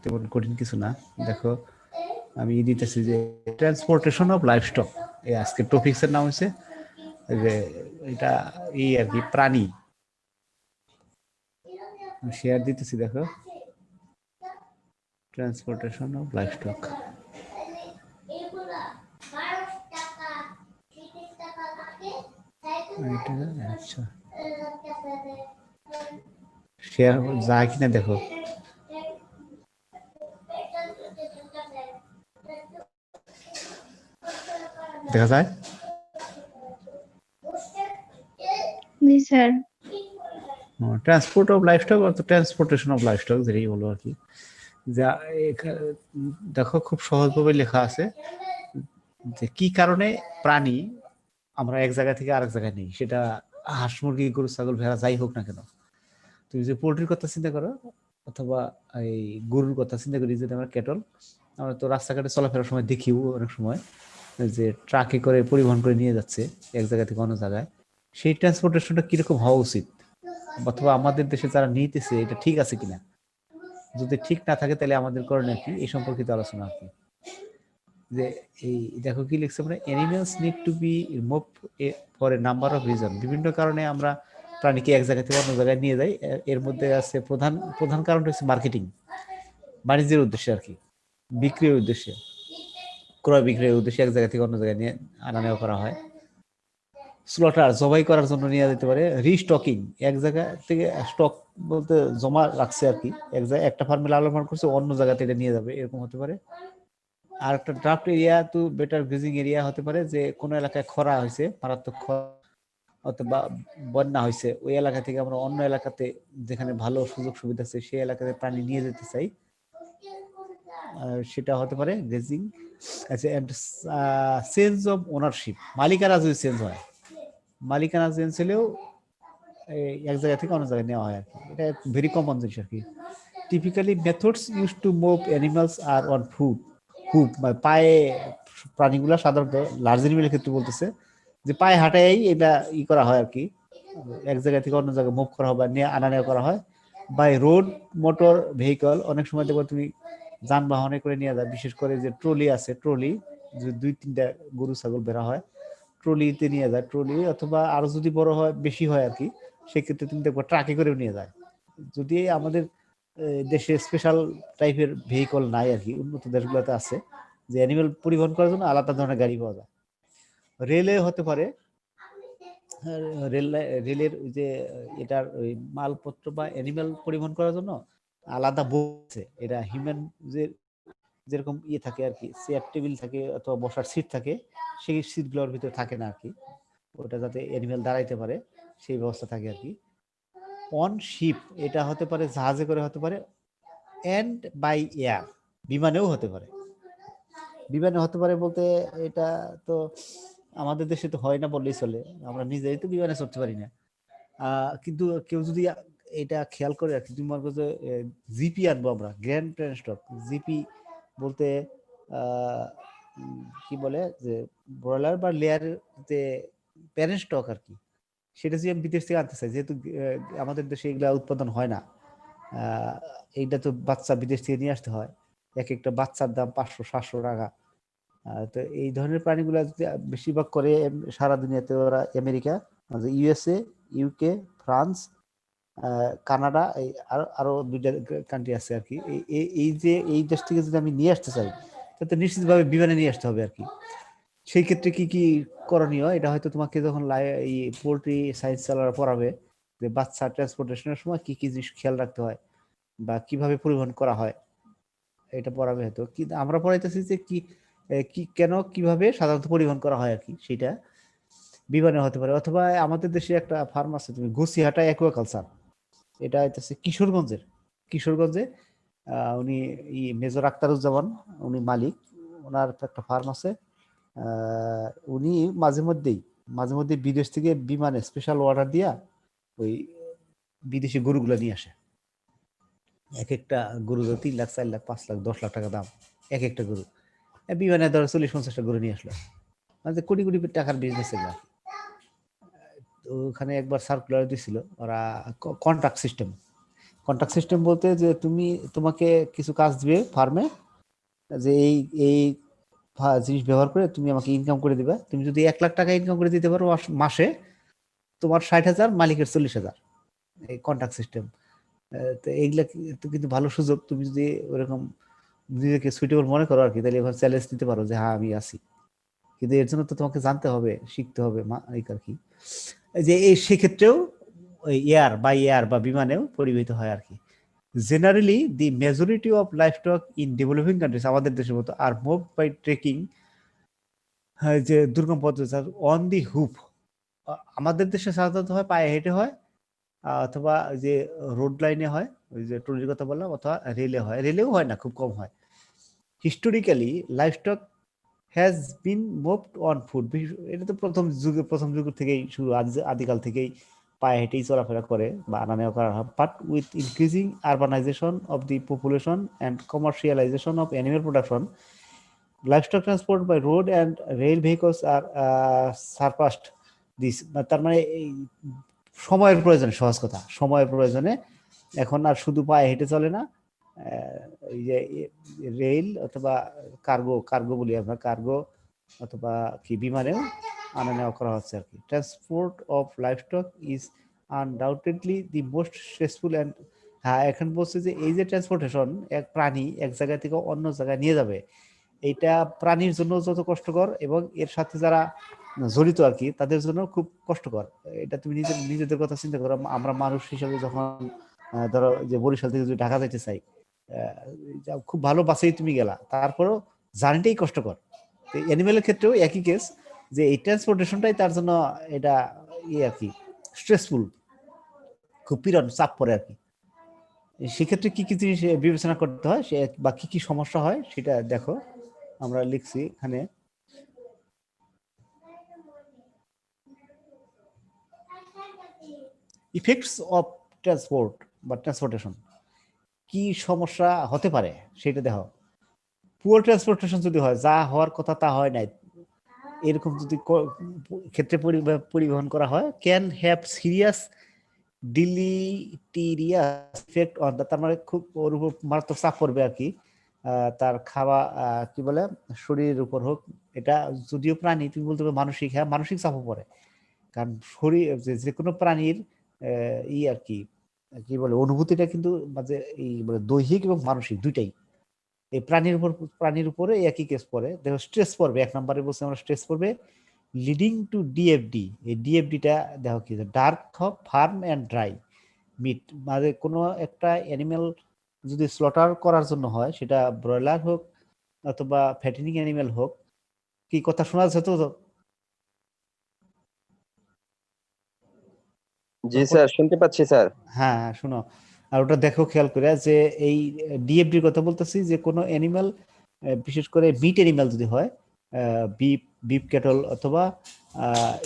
তেমন কঠিন কিছু না। দেখো আমি দিতেছি যে ট্রান্সপোর্টেশন অফ লাইভস্টক, এই আজকে টপিক্সের নাম হচ্ছে যে এটা এই আর কি প্রাণী। শেয়ার দিতেছি, দেখো ট্রান্সপোর্টেশন অফ লাইভস্টক। আচ্ছা শেয়ার যায় কিনা দেখো। দেখা যায়? জি স্যার। ট্রান্সপোর্ট অফ লাইভস্টক অর্থাৎ ট্রান্সপোর্টেশন অফ লাইভস্টক যেটাই বলো আর কি। যা দেখো খুব সহজভাবে লেখা আছে যে কি কারণে প্রাণী আমরা এক জায়গা থেকে আরেক জায়গায় নেই, সেটা হাঁস মুরগি গরু ছাগল ভেড়া যাই হোক না কেন। তুমি যে পোল্ট্রির কথা চিন্তা করো অথবা এই গরুর কথা চিন্তা করি, যদি আমরা ক্যাটল, আমরা তো রাস্তাঘাটে চলাফেরার সময় দেখিও অনেক সময় যে ট্রাকে করে পরিবহন করে নিয়ে যাচ্ছে এক জায়গা থেকে অন্য জায়গায়। সেই ট্রান্সপোর্টেশনটা কিরকম হওয়া উচিত, অথবা আমাদের দেশে যারা নিতেছে এটা ঠিক আছে কিনা। যদি ঠিক না থাকে তাহলে আমাদের করণীয় কি, এই সম্পর্কিত আলোচনা আর কি। যে এই দেখো কি লিখছে, মানে animals need to B move for a number of reason. বিভিন্ন কারণে আমরা প্রাণীকে এক জায়গা থেকে অন্য জায়গায় নিয়ে যাই। এর মধ্যে আছে প্রধান কারণটা হচ্ছে মার্কেটিং, বাণিজ্যের উদ্দেশ্যে আর কি, বিক্রির উদ্দেশ্যে, ক্রয় বিক্রয়ের উদ্দেশ্যে এক জায়গা থেকে অন্য জায়গায় নিয়ে আনা নেওয়া করা হয়। স্লটার জবাই করার জন্য নিয়ে যেতে পারে। রিস্টকিং, এক জায়গা থেকে স্টক বলতে জমা রাখছে আর কি, এক জায়গায় একটা ফার্মে লালন পালন করছে, অন্য জায়গাতে এটা নিয়ে যাবে, এরকম হতে পারে। আর একটা draft area to better grazing area হতে পারে, যে কোনো এলাকায় খরা হয়েছে, মারাত্মক খরা অথবা বন্যা হয়েছে, ওই এলাকা থেকে আমরা অন্য এলাকাতে যেখানে ভালো সুযোগ সুবিধা আছে সেই এলাকাতে প্রাণী নিয়ে যেতে চাই, সেটা হতে পারে গ্রেজিং। আচ্ছা, চেঞ্জ অফ ওনারশিপ, মালিকানা যদি চেঞ্জ হয়, মালিকানা চেঞ্জ হলেও এক জায়গা থেকে অন্য জায়গায় নেওয়া হয় আর কি। এটা ভেরি কমন জিনিস আর কি। Typically methods use to move animals are on foot hoof, পায়ে প্রাণীগুলা সাধারণত লার্জ এনিমেলের ক্ষেত্রে বলতেছে যে পায়ে হাঁটাই এটা করা হয় আর কি, এক জায়গা থেকে অন্য জায়গায় মুভ করা হয় বা নিয়ে আনা নেওয়া করা হয়। বাই রোড মোটর ভেহিকল, অনেক সময় দেখো তুমি যানবাহনে করে নিয়ে যায়, বিশেষ করে যে ট্রলি আছে, ট্রলি যে 2-3টা গরু ছাগল বেরা হয় ট্রলিতে নিয়ে যায়, ট্রলি অথবা আরো যদি বড় হয় বেশি হয় আর কি, সেক্ষেত্রে তুমি দেখবো ট্রাকে করেও নিয়ে যায়। যদি আমাদের দেশে স্পেশাল টাইপের ভেহিকল নাই আর কি, উন্নত দেশগুলোতে আছে যে অ্যানিমেল পরিবহন করার জন্য আলাদা ধরনের গাড়ি পাওয়া যায়। রেলে হতে পারে, রেলের যে এটার ওই মালপত্র বা অ্যানিমেল পরিবহন করার জন্য আলাদা বসে, এটা হিউম্যান যে যেরকম থাকে আর কি, চেয়ার টেবিল থাকে অথবা বসার সিট থাকে, সেই সিটগুলোর ভিতরে থাকে না আর কি, ওটা যাতে অ্যানিমেল দাঁড়াইতে পারে সেই ব্যবস্থা থাকে আর কি। অন শিপ, এটা হতে পারে জাহাজে করে হতে পারে, এন্ড বাই এয়ার, বিমানেও হতে পারে। বিমানে হতে পারে বলতে এটা তো আমাদের দেশে তো হয় না বললেই চলে, আমরা নিজেই তো বিমানে চড়তে পারি না। কিন্তু কেউ যদি এটা খেয়াল করে আর কি, তুমি মনে করছো জিপি আনবো আমরা, গ্র্যান্ড প্যারেন্ট স্টক, জিপি বলতে কি বলে যে ব্রয়লার বা লেয়ারের যে প্যারেন্ট স্টক আর কি, সেটা যদি আমি বিদেশ থেকে আনতে চাই, যেহেতু আমাদের দেশে এগুলা উৎপাদন হয় না, এইটা তো বাচ্চা বিদেশ থেকে নিয়ে আসতে হয়, এক একটা বাচ্চার দাম 500-700 টাকা। তো এই ধরনের প্রাণীগুলো যদি বেশিরভাগ করে সারা দুনিয়াতে, ওরা America, USA, UK, France, Canada, এই আরো 2টা কান্ট্রি আছে আর কি। এই যে এই দেশ থেকে যদি আমি নিয়ে আসতে চাই, তাতে নিশ্চিতভাবে বিমানে নিয়ে আসতে হবে আর কি। সেই ক্ষেত্রে কি কি করণীয়, এটা হয়তো তোমাকে যখন এই পোল্ট্রি সায়েন্স চালানো পড়াবে, যে বাচ্চা ট্রান্সপোর্টেশনের সময় কি কি জিনিস খেয়াল রাখতে হয় বা কিভাবে পরিবহন করা হয়, এটা পড়াবে হয়তো। কিন্তু আমরা পড়াইতেছি যে কি কি কেন কিভাবে সাধারণত পরিবহন করা হয় আর কি, সেটা বিমানে হতে পারে। অথবা আমাদের দেশে একটা ফার্ম আছে, তুমি গুছিহাটা অ্যাকুয়াকালচার, এটা হইতেছে কিশোরগঞ্জে উনি মেজর আক্তারুজ্জামান, উনি মালিক, ওনার একটা ফার্ম আছে। উনি মাঝে মধ্যেই বিদেশ থেকে বিমানে স্পেশাল অর্ডার দিয়া ওই বিদেশি গরুগুলো নিয়ে আসে। এক একটা গরু 3 লাখ 4 লাখ 5 লাখ 10 লাখ টাকা দাম এক একটা গরু, বিমানে ধরো 40-50টা গরু নিয়ে আসলো, মানে কোটি কোটি টাকার বিজনেস এগুলা। ওখানে একবার সার্কুলার দিছিল ওরা, কন্ট্রাক্ট সিস্টেম, কন্ট্রাক্ট সিস্টেম বলতে যে তোমাকে কিছু কাজ দিবে ফার্মে, যে এই এই জিনিস ব্যবহার করে তুমি আমাকে ইনকাম করে দিবে। তুমি যদি 1 লাখ টাকা ইনকাম করে দিতে পারো মাসে, তোমার 60,000, মালিকের 40,000। এই কন্ট্রাক্ট সিস্টেম। তো এইগুলা তো কিন্তু ভালো সুযোগ। তুমি যদি ওরকম নিজেকে সুইটেবল মনে করো আর কি, তাহলে এবার চ্যালেঞ্জ নিতে পারো যে হ্যাঁ আমি আছি। কিন্তু এর জন্য তো তোমাকে জানতে হবে, শিখতে হবে এই আর কি। এই যে এই সেক্ষেত্রেও ওই এয়ার বা বিমানেও পরিবহিত হয় আর কি। Generally the majority of livestock in developing countries, আমাদের দেশের মতো, আর মুভ বাই ট্রেকিং, যে দুর্গম পথ অন দি হুপ। আমাদের দেশে সাধারণত হয় পায়ে হেঁটে হয়, অথবা ওই যে রোড লাইনে হয়, ওই যে ট্রলির কথা বললাম, অথবা রেলে হয়। রেলেও হয় না, খুব কম হয়। Historically livestock has been moved on foot. এটা তো প্রথম যুগ থেকেই শুরু, আদিকাল থেকেই পায়ে হেঁটেই চলাফেরা করে বা আনা নেওয়া করা হয়। But with increasing urbanization of the population and commercialization of animal production, livestock transport by road and rail vehicles are surpassed this. তার মানে এই সময়ের প্রয়োজনে, সহজ কথা, সময়ের প্রয়োজনে এখন আর শুধু পায়ে হেঁটে চলে না, এই যে রেল অথবা কার্গো বলি আমরা, কার্গো অথবা কি বিমানেও আনা নেওয়া করা হচ্ছে আর কি। Transport of livestock is undoubtedly the most stressful and, হ্যাঁ এখন বলছে যে এই যে ট্রান্সপোর্টেশন, এক প্রাণী এক জায়গা থেকে অন্য জায়গায় নিয়ে যাবে, এইটা প্রাণীর জন্য যত কষ্টকর এবং এর সাথে যারা জড়িত আর কি তাদের জন্য খুব কষ্টকর। এটা তুমি নিজেদের কথা চিন্তা করো। আমরা মানুষ হিসাবে যখন ধরো যে বরিশাল থেকে যদি ঢাকা যাইতে চাই, খুব ভালো বাসেই তুমি গেলা, তারপরেও জার্নিটাই কষ্টকর। অ্যানিমেলের ক্ষেত্রেও একই কেস, যে এই ট্রান্সপোর্টেশনটাই তার জন্য এটা আর কি স্ট্রেসফুল, খুব পীড়ন, চাপ পড়ে আর কি। সেক্ষেত্রে কি কি জিনিস বিবেচনা করতে হয় বা কি কি সমস্যা হয় সেটা দেখো, আমরা লিখছি এখানে। ইফেক্টস অফ ট্রান্সপোর্ট বা ট্রান্সপোর্টেশন, কি সমস্যা হতে পারে সেটা দেখো। পুয়ার ট্রান্সপোর্টেশন যদি হয়, যা হওয়ার কথা তা হয় নাই, এরকম যদি ক্ষেত্রে পরিবহন করা হয়, can have serious deleterious effect on the, তার মানে খুব ওর উপর মারাত্মক চাপ পড়বে আর কি। তার খাওয়া কি বলে শরীরের উপর হোক, এটা যদিও প্রাণী, তুমি বলতে পারো মানসিক, হ্যাঁ মানসিক চাপও পড়ে। কারণ শরীর যে কোনো প্রাণীর আর কি কি বলে অনুভূতিটা কিন্তু মাঝে এই বলে দৈহিক এবং মানসিক দুইটাই। এই প্রাণীর উপরে একই কেস পড়ে। দেখো স্ট্রেস পড়বে, 1 নম্বরে বলছি আমরা স্ট্রেস পড়বে লিডিং টু ডিএফডি। এই ডিএফডিটা দেখো কি, dark firm and dry meat, মানে কোনো একটা অ্যানিমেল যদি স্লটার করার জন্য হয়, সেটা ব্রয়লার হোক অথবা ফ্যাটেনিং অ্যানিমেল হোক, কি কথা শোনা যাচ্ছে তো? জি স্যার, শুনতে পাচ্ছি স্যার। হ্যাঁ শোনো, আর ওটা দেখো খেয়াল করে যে এই ডিএফডির কথা বলতেছি, যে কোনো অ্যানিমেল, বিশেষ করে মিট অ্যানিমেল যদি হয়, বিফ বিফ ক্যাটল অথবা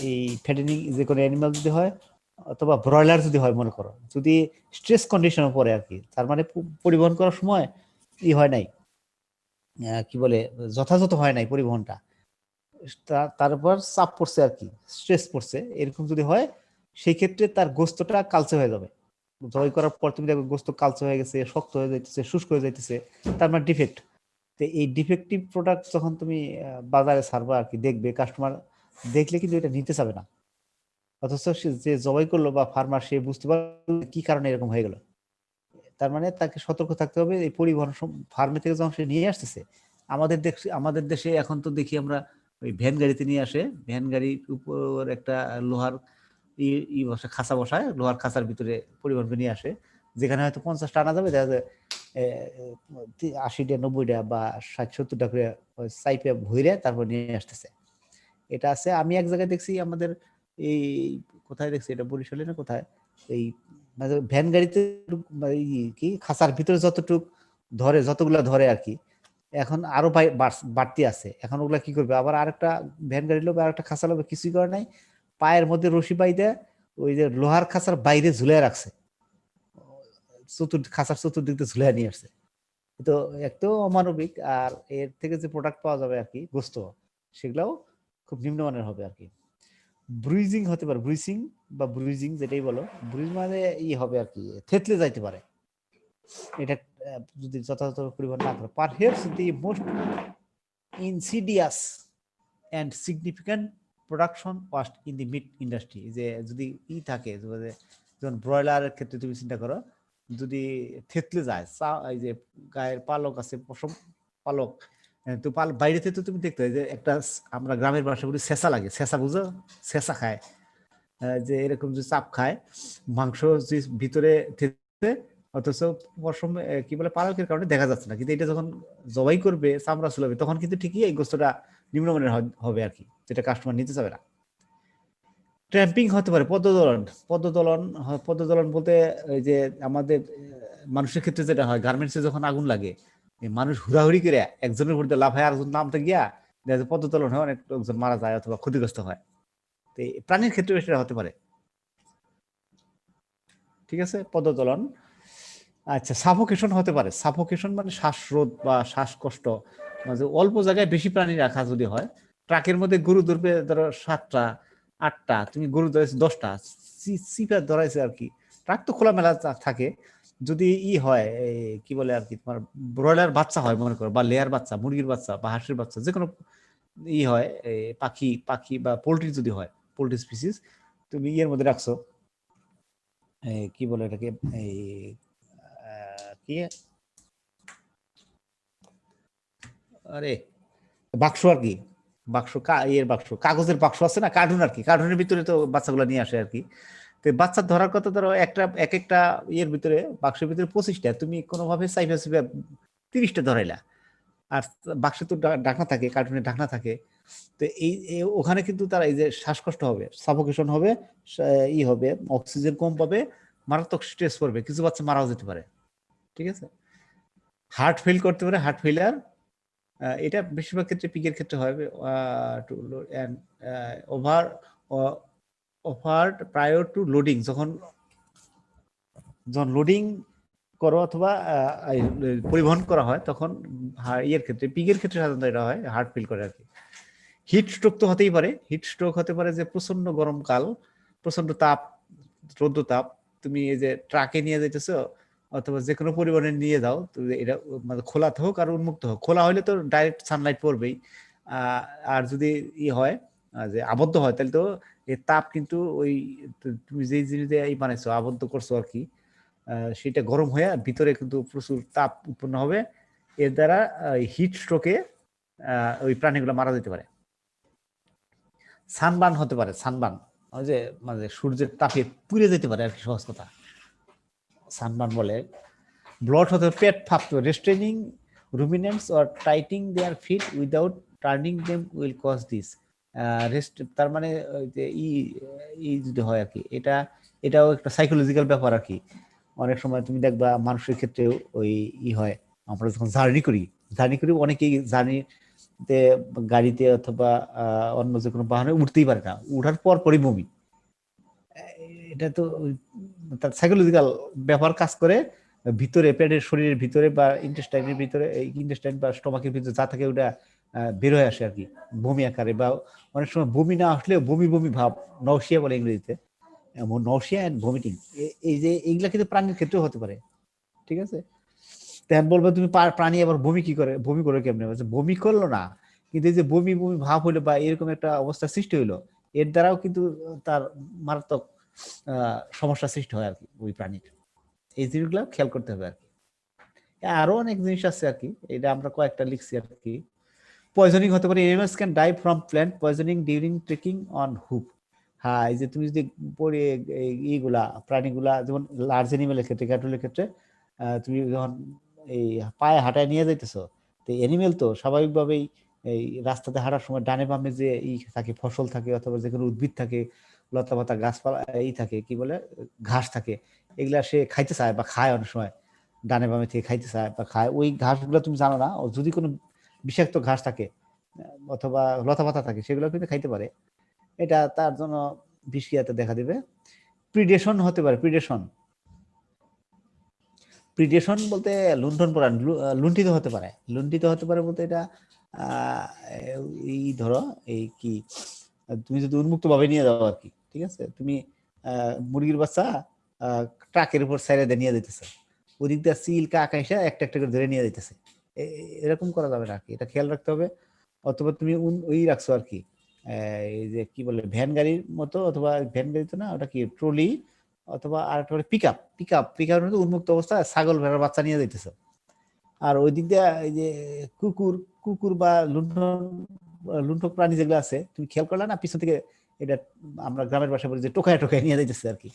এই ফ্যাটেনিং যে কোনো অ্যানিমেল যদি হয়, অথবা ব্রয়লার যদি হয়, মনে করো যদি স্ট্রেস কন্ডিশনে পড়ে আর কি, তার মানে পরিবহন করার সময় হয় নাই, কি বলে যথাযথ হয় নাই পরিবহনটা, তারপর চাপ পড়ছে আর কি, স্ট্রেস পড়ছে, এরকম যদি হয়, সেই ক্ষেত্রে তার গোস্তটা কালচে হয়ে যাবে। জবাই করার পর তুমি দেখো গোস্ত কালচে হয়ে গেছে, শক্ত হয়ে যাইতেছে, শুষ্ক হয়ে যাইতেছে, তার মানে ডিফেক্ট। তো এই ডিফেক্টিভ প্রোডাক্ট যখন তুমি বাজারে ছাড়বা আর কি, দেখবে কাস্টমার দেখলে কিন্তু এটা নিতে চাবে না। অথচ যে জবাই করলো বা ফার্মার, সে বুঝতে পারলো কি কারণে এরকম হয়ে গেল। তার মানে তাকে সতর্ক থাকতে হবে এই পরিবহন ফার্মে থেকে যখন সে নিয়ে আসতেছে। আমাদের দেশে এখন তো দেখি আমরা ওই ভ্যান গাড়িতে নিয়ে আসে, ভ্যান গাড়ির উপর একটা লোহার খাঁচা বসায়, লোহার খাঁচার ভিতরে পরিবহন করে নিয়ে আসে, যেখানে হয়তো 50টা আনা যাবে, দেখা যায় 80টা 90টা বা 60-70টা করে সাইপে ভইরে তারপর নিয়ে আসতেছে। এটা আছে। আমি এক জায়গায় দেখছি আমাদের এই কোথায় দেখছি, এটা বরিশালে না কোথায়, এই ভ্যান গাড়িতে কি খাঁচার ভিতরে যতগুলা ধরে আর কি, এখন আরো বাড়তি আছে। এখন ওগুলা কি করবে, আবার আরেকটা ভ্যান গাড়ি লোক আরেকটা খাঁচা লোক কিছুই করে নাই, পায়ের মধ্যে রশি বাইদে ওই যে লোহার খাঁচার বাইরে ঝুলে রাখছে, খাঁচার চতুর্দিক দিয়ে ঝুলে নিয়ে আসছে। তো একটাও অমানবিক। আর এর থেকে যে প্রোডাক্ট পাওয়া যাবে আর কি, গোস্ত, সেগুলাও খুব নিম্নমানের হবে আর কি। ব্রুইজিং হতে পারে, ব্রুইজিং যেটাই বলো, ব্রুইজ মানে হবে আর কি, থেতলে যাইতে পারে। এটা যদি যথাযথ পরিমাণ না করে, perhaps the most insidious and significant production cost in the meat industry. যে যদি থাকে, যেমন ব্রয়লারের ক্ষেত্রে তুমি চিন্তা করো, যদি থেতলে যায়, এই যে গায়ের পালক আছে, পশম পালক, তো বাইরেতে তো তুমি দেখতে হয় যে একটা, আমরা গ্রামের ভাষা বলি ছেঁচা লাগে, ছেঁচা বুঝো, ছেঁচা খায়, যে এরকম যে চাপ খায় মাংস যে ভিতরে থেতলে, অথচ পশম কি বলে পালকের কারণে দেখা যাচ্ছে না, কিন্তু এটা যখন জবাই করবে, চামড়া চুলাবে, তখন কিন্তু ঠিকই এই গোস্তটা নিম্নমানের হবে আর কি, যেটা কাস্টমার নিতে চাবে না। ট্র্যাম্পিং হতে পারে, পদদলন বলতে ওই যে আমাদের মানুষের ক্ষেত্রে যেটা হয়, গার্মেন্টসে যখন আগুন লাগে, মানুষ হুড়াহুড়ি করে একজনের উপর লাফায় আর নামতে গিয়া পদদলন হয়, অনেক লোকজন মারা যায় অথবা ক্ষতিগ্রস্ত হয়। তো প্রাণীর ক্ষেত্রে সেটা হতে পারে, ঠিক আছে, পদদলন। আচ্ছা, সাফোকেশন হতে পারে। সাফোকেশন মানে শ্বাসরোধ বা শ্বাসকষ্ট, মানে অল্প জায়গায় বেশি প্রাণী রাখা যদি হয়, ট্রাকের মধ্যে গরু ধরবে ধরো 7টা 8টা, তুমি গরু ধরেছো 10টা, চিপা ধরাইছে আর কি, ট্রাক তো খোলামেলা থাকে। যদি হয় কি বলে আর কি, তোমার ব্রয়লার বাচ্চা হয় মনে করো, বা লেয়ার বাচ্চা, মুরগির বাচ্চা বা হাঁসের বাচ্চা, যে কোনো হয়, পাখি বা পোল্ট্রি যদি হয়, পোল্ট্রি স্পিসিস, তুমি মধ্যে রাখছো, কি বলে এটাকে, এই কি, আরে বাক্স আর কি, বাক্স, বাক্স, কাগজের বাক্স আছে না, কার্টুন আর কি, কার্টুনের ভিতরে তো বাচ্চাগুলো নিয়ে আসে আর কি। তো বাচ্চা ধরার কথা, ধরো এক একটা ভিতরে, বাক্সের ভিতরে 25টা, তুমি কোনোভাবে চাইবে 30টা ধরাইলা, আর বাক্সে তো ঢাকনা থাকে, কার্টুনের ঢাকনা থাকে, তো ওখানে কিন্তু তারা এই যে শ্বাসকষ্ট হবে, সাফোকেশন হবে, হবে, অক্সিজেন কম পাবে, মারাত্মক স্ট্রেস পড়বে, কিছু বাচ্চা মারাও যেতে পারে, ঠিক আছে। হার্ট ফেল করতে পারে, হার্ট ফেলিয়ার, এটা বেশিরভাগ ক্ষেত্রে পিকের ক্ষেত্রে হয়, over over prior to loading, যখন লোডিং করো অথবা পরিবহন করা হয়, তখন ক্ষেত্রে, পিকের ক্ষেত্রে সাধারণত এটা হয়, হার্ট ফেল করে আর কি। হিট স্ট্রোক তো হতেই পারে, হিট স্ট্রোক হতে পারে যে প্রচন্ড গরমকাল, প্রচন্ড তাপ, রৌদ্র তাপ, তুমি এই যে ট্রাকে নিয়ে যাইতেছো অথবা যে কোনো পরিবহনে নিয়ে যাও, এটা মানে খোলাতে হোক আর উন্মুক্ত হোক, খোলা হলে তো ডাইরেক্ট সানলাইট পড়বেই, আর যদি হয় যে আবদ্ধ হয়, তাহলে তো এই তাপ কিন্তু ওই তুমি যে জিনিস দিয়ে বানাইছো, আবদ্ধ করছো আর কি, সেটা গরম হয়ে ভিতরে কিন্তু প্রচুর তাপ উৎপন্ন হবে, এর দ্বারা হিট স্ট্রোকে ওই প্রাণীগুলো মারা যেতে পারে। সানবার্ন হতে পারে, সানবার্ন ওই যে মানে সূর্যের তাপে পুড়ে যেতে পারে আর কি, সহজ কথা, সানবার্ন বলে। ব্লট হতে পেট ফাঁপতে পারে, restraining ruminants or tying their feet without turning them will cause this. তার মানে যে যদি হয় আর কি, এটাও একটা সাইকোলজিক্যাল ব্যাপার আর কি। অনেক সময় তুমি দেখবা মানুষের ক্ষেত্রেও ওই হয়, আমরা যখন জার্নি করি অনেকেই জার্নিতে গাড়িতে অথবা অন্য যে কোনো বাহনে উঠতেই পারে না, উঠার পরই বমি, এটা তো তার সাইকোলজিক্যাল ব্যাপার কাজ করে, ভিতরে পেটের, শরীরের ভিতরে বা ইন্টেস্টাইনের ভিতরে, এই ইন্টেস্টাইন বা স্টমাকের ভিতরে যা থাকে ওটা বের হয়ে আসে আর কি, বমি আকারে, বা অনেক সময় বমি না আসলেও বমি বমি ভাব, নওশিয়া বলে ইংরেজিতে, নওশিয়া এন্ড ভমিটিং, এই যে এইগুলা কিন্তু প্রাণীর ক্ষেত্রেও হতে পারে, ঠিক আছে। তেমন বলবো তুমি প্রাণী আবার বমি কি করে, বমি করে কেমনে, বমি করলো না, কিন্তু এই যে বমি বমি ভাব হইলো বা এরকম একটা অবস্থা সৃষ্টি হইলো, এর দ্বারাও কিন্তু তার মারাত্মক সমস্যা সৃষ্টি হয় আর কি ওই প্রাণীর। এই জিনিসগুলো খেয়াল করতে হবে আর কি। আরো অনেক জিনিস আছে আর কি, এটা আমরা কয়েকটা লিখছি আর কি। পয়জনিং হতে পারে, animals can die from plant poisoning during trekking on hoof. হ্যাঁ, এই যে তুমি যদি পরে এইগুলা প্রাণীগুলা, যেমন লার্জ এনিমেলের ক্ষেত্রে, ক্যাটলের ক্ষেত্রে, তুমি যখন এই পায়ে হাঁটায় নিয়ে যাইতেছো, তো এনিমেল তো স্বাভাবিকভাবেই এই রাস্তাতে হাঁটার সময় ডানে বামে যে থাকে, ফসল থাকে অথবা যে কোনো উদ্ভিদ থাকে, লতা পাতা গাছপালা থাকে, কি বলে, ঘাস থাকে, এগুলা সে খাইতে চায় বা খায়, অনেক সময় ডানে বামে থেকে খাইতে চায় বা খায়, ওই ঘাসগুলো তুমি জানো না, যদি কোনো বিষাক্ত ঘাস থাকে অথবা লতা পাতা থাকে, সেগুলো কিন্তু খাইতে পারে, এটা তার জন্য বিষক্রিয়াতে দেখা দিবে। প্রিডেশন হতে পারে, প্রিডেশন বলতে লুণ্ঠন করা, লুণ্ঠিত হতে পারে, বলতে এটা এই ধরো এই কি, তুমি যদি উন্মুক্ত ভাবে নিয়ে যাও আর কি, ঠিক আছে, তুমি মুরগির বাচ্চা ট্রাকের উপর সাইডে নিয়ে যেতেছে, ওদিক দিয়ে চিল কাক এসে একটা একটা করে ধরে নিয়ে যাইতেছে। এরকম করা যাবে না আর কি, এটা খেয়াল রাখতে হবে। অথবা তুমি ওই রাখছো আর কি, এই যে কি বলে ভ্যান গাড়ির মতো, অথবা ভ্যান গাড়ি তো না, ওটা কি ট্রলি, অথবা আর একটা পিকআপের মধ্যে উন্মুক্ত অবস্থায় ছাগল ভেড়ার বাচ্চা নিয়ে যাইতেছে। আর ওই দিক দিয়ে এই যে কুকুর কুকুর বা লুণ্ঠক প্রাণী যেগুলো আছে, তুমি খেয়াল করলে না পিছন থেকে, এটা আমরা গ্রামের ভাষায় বলি যে টোকায় টোকায় নিয়ে যাইতেছে আর কি।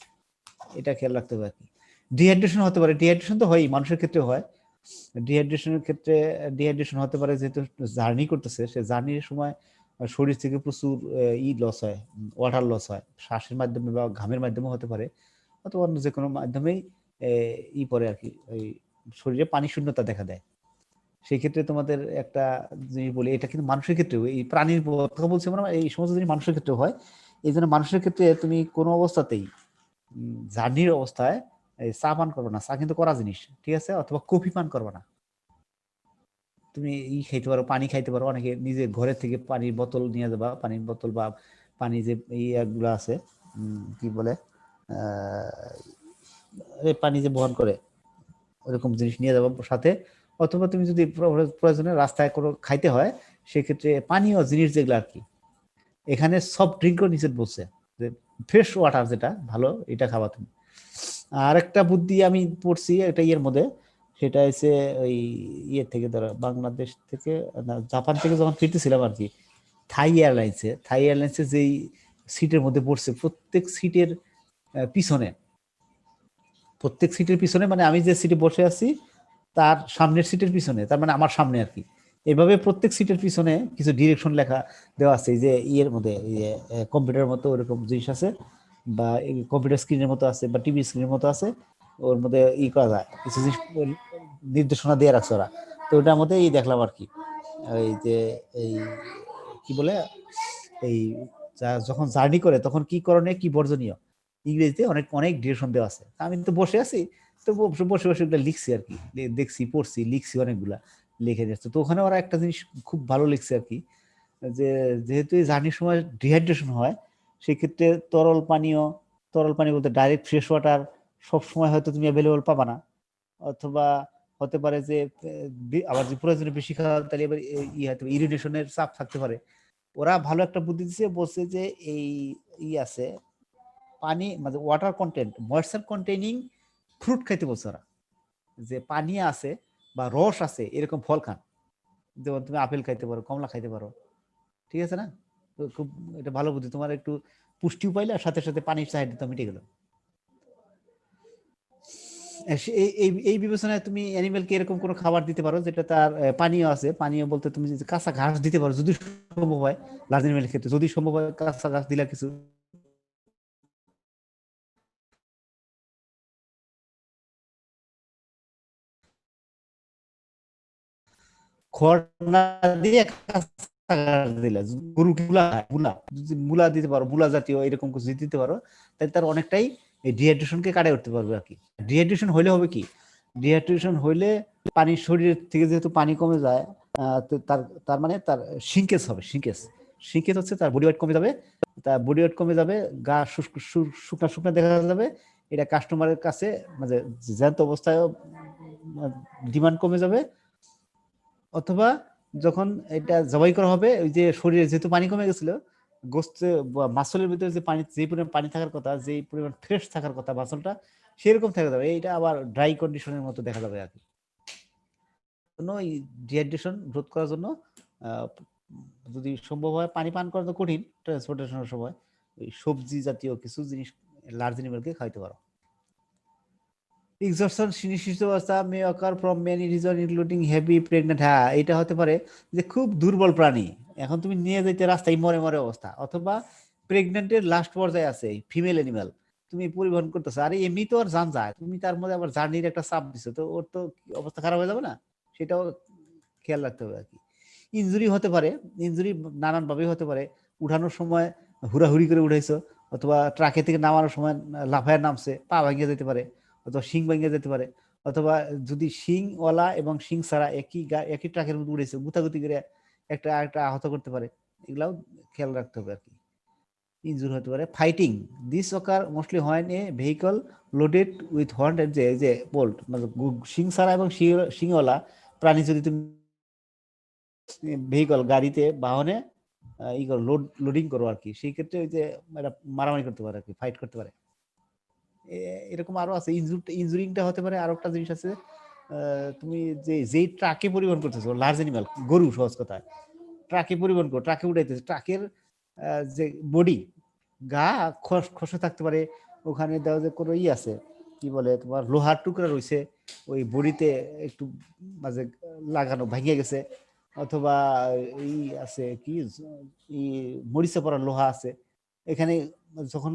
এটা খেয়াল রাখতে হবে আর কি। ডিহাইড্রেশন হতে পারে, ডিহাইড্রেশন তো হয়ই, মানুষের ক্ষেত্রে হয়। ডিহাইড্রেশনের ক্ষেত্রে ডিহাইড্রেশন হতে পারে যেহেতু জার্নি করতেছে, সে জার্নির সময় শরীর থেকে প্রচুর লস হয়, ওয়াটার লস হয়, শ্বাসের মাধ্যমে বা ঘামের মাধ্যমে হতে পারে, অথবা অন্য যে কোনো মাধ্যমেই পরে আর কি, ওই শরীরে পানি শূন্যতা দেখা দেয়। সেই ক্ষেত্রে তোমাদের একটা জিনিস বলি, এটা কিন্তু মানুষের ক্ষেত্রেও, এই প্রাণীর কথা বলছি আমরা, এই সমস্ত জিনিস মানুষের ক্ষেত্রেও হয়। এই জন্য মানুষের ক্ষেত্রে তুমি কোনো অবস্থাতেই জার্নির অবস্থায় চা পান করবো না, চা কিন্তু করা জিনিস, ঠিক আছে, অথবা কফি পান করবো না। তুমি খাইতে পারো, পানি খাইতে পারো, অনেকে নিজে ঘরের থেকে পানির বোতল নিয়ে যাবা, পানির বোতল বা পানি যে গুলো আছে, কি বলে পানি যে বহন করে, ওরকম জিনিস নিয়ে যাবো সাথে। অথবা তুমি যদি প্রয়োজনে রাস্তায় কোনো খাইতে হয়, সেক্ষেত্রে পানীয় জিনিস যেগুলো আর কি, এখানে সফট ড্রিঙ্কও নিষেধ বলছে, যে ফ্রেশ ওয়াটার যেটা ভালো, এটা খাবা তুমি। আর একটা বুদ্ধি আমি পড়ছি একটা মধ্যে, সেটা হচ্ছে ওই থেকে, ধরো বাংলাদেশ থেকে না জাপান থেকে যখন ফিরতেছিলাম আর কি, থাই এয়ারলাইন্সে যেই সিটের মধ্যে পড়ছে, পিছনে প্রত্যেক সিটের পিছনে, মানে আমি যে সিটে বসে আছি তার সামনের সিটের পিছনে, তার মানে আমার সামনে আর কি, এভাবে প্রত্যেক সিটের পিছনে কিছু ডিরেকশন লেখা দেওয়া আছে, এই যে মধ্যে কম্পিউটারের মতো ওরকম জিনিস আছে, বা কম্পিউটার স্ক্রিনের মতো আছে, বা টিভি স্ক্রিনের মতো আছে, ওর মধ্যে করা যায় কিছু জিনিস, নির্দেশনা দিয়ে রাখছে ওরা। তো ওটার মধ্যে দেখলাম আর কি, এই যে এই কি বলে, এই যখন জার্নি করে তখন কি করণীয় কি বর্জনীয়, ইংরেজিতে অনেক অনেক ডিরেকশন দেওয়া আছে। আমি তো বসে আছি, তো বসে বসে ওগুলো লিখছি আর কি, দেখছি, পড়ছি, লিখছি, অনেকগুলা লিখে যাচ্ছে। তো ওখানে ওরা একটা জিনিস খুব ভালো লিখছে আর কি, যে যেহেতু এই জার্নির সময় ডিহাইড্রেশন হয়, সেক্ষেত্রে তরল পানি বলতে ডাইরেক্ট ফ্রেশ ওয়াটার সব সময় হয়তো তুমি অ্যাভেলেবল পাবা না, অথবা হতে পারে যে আবার যে প্রয়োজনে বেশি খাওয়া, তাহলে এবার হয়তো ইরিটেশনের চাপ থাকতে পারে। ওরা ভালো একটা বুদ্ধি দিচ্ছে, বলছে যে এই আছে পানি, মানে water content, moisture containing fruit খাইতে বলছে ওরা, যে পানি আছে বা রস আছে এরকম ফল খান, যেমন তুমি আপেল খাইতে পারো, কমলা খাইতে পারো, ঠিক আছে না? তো খুব এটা ভালো বুদ্ধি, তোমার একটু পুষ্টিও পাইলে, আর সাথে সাথে পানির চাহিদা তো মিটে গেল। এই বিবেচনায় তুমি অ্যানিমেলকে এরকম কোনো খাবার দিতে পারো যেটা তার পানীয় আছে। পানীয় বলতে তুমি যদি কাঁচা ঘাস দিতে পারো, যদি সম্ভব হয়, লার্জ অ্যানিমেলের ক্ষেত্রে যদি সম্ভব হয়, কাঁচা ঘাস দিলা কিছু, খড় না দিয়ে কাঁচা ঘাস দিলা, গরু মূলা দিতে পারো, মূলা জাতীয় এরকম কিছু দিতে পারো, তাহলে তার অনেকটাই এই ডিহাইড্রেশনকে কাটায় উঠতে পারবে আর কি। ডিহাইড্রেশন হইলে হবে কি, ডিহাইড্রেশন হইলে পানির শরীরের থেকে যেহেতু পানি কমে যায়, তো তার মানে তার সিঙ্কেজ হবে, সিঙ্কেজ হচ্ছে তার বডি ওয়েট কমে যাবে, তার বডি ওয়েট কমে যাবে, গা শুকনা শুকনা দেখা যাবে। এটা কাস্টমারের কাছে মানে জ্যান্ত অবস্থায় ডিমান্ড কমে যাবে। অথবা যখন এটা জবাই করা হবে, ওই যে শরীরে যেহেতু পানি কমে গেছিল, গোস্তে মাসলের ভিতরে যে পানি, যে পরিমাণ পানি থাকার কথা, যে পরিমাণ ফ্রেশ থাকার কথা মাসলটা, সেরকম থাকা যাবে, এইটা আবার ড্রাই কন্ডিশনের মতো দেখা যাবে আর কি। জন্য এই ডিহাইড্রেশন রোধ করার জন্য যদি সম্ভব হয়, পানি পান করা তো কঠিন ট্রান্সপোর্টেশনের সময়, ওই সবজি জাতীয় কিছু জিনিস লার্জ অ্যানিমেলকে খাইতে পারো। এক্সরশন সুনিশ্চিত অবস্থা may occur from many reason including heavy pregnant, হ্যাঁ এটা হতে পারে যে খুব দুর্বল প্রাণী, এখন তুমি নিয়ে যাইতে রাস্তায় মরে মরে অবস্থা, অথবা প্রেগনেন্টের লাস্ট পর্যায়ে আছে ফিমেল অ্যানিমাল, তুমি পরিবহন করতেছো, আর এমনি তো আর যান যায়, তুমি তার মধ্যে আবার জার্নির একটা চাপ দিছো, তো ওর তো অবস্থা খারাপ হয়ে যাবে না, সেটাও খেয়াল রাখতে হবে আর কি। ইনজুরি হতে পারে, ইনজুরি নানান ভাবে হতে পারে, উঠানোর সময় হুড়াহুড়ি করে উঠাইছো, অথবা ট্রাকে থেকে নামানোর সময় লাফায় নামছে, পা ভাঙিয়ে যেতে পারে, অথবা শিং ভেঙে যেতে পারে, অথবা যদি শিং ওয়ালা এবং শিং ছাড়া একই ট্রাকের মধ্যে উড়েছে, গুতাগুতি করে একটা আহত করতে পারে, এগুলাও খেয়াল রাখতে হবে আর কি। ইনজুর হতে পারে। Fighting, this ochre mostly when a vehicle loaded with horn, যে বোল্ট মানে সিং ছাড়া এবং সিংওয়ালা প্রাণী যদি তুমি ভেহিকল গাড়িতে বাহনে লোডিং করো আর কি, সেই ক্ষেত্রে ওই যে মারামারি করতে পারে আর কি, ফাইট করতে পারে। এরকম আরো আছে। ইনজুরিংটা হতে পারে। আরো একটা জিনিস আছে, তুমি যেই ট্রাকে পরিবহন করতেছো লার্জ অ্যানিমাল, গরু সহজ কথা, ট্রাকে পরিবহন করো, ট্রাকে উঠাইতেছে, ট্রাকের যে বডি গা খসে থাকতে পারে, ওখানে দেওয়া যে কোনো আছে কি বলে তোমার লোহার টুকরা রয়েছে ওই বডিতে একটু মাঝে লাগানো, ভাঙিয়ে গেছে, অথবা এই আছে কি মরিচে পড়া লোহা আছে এখানে। যখন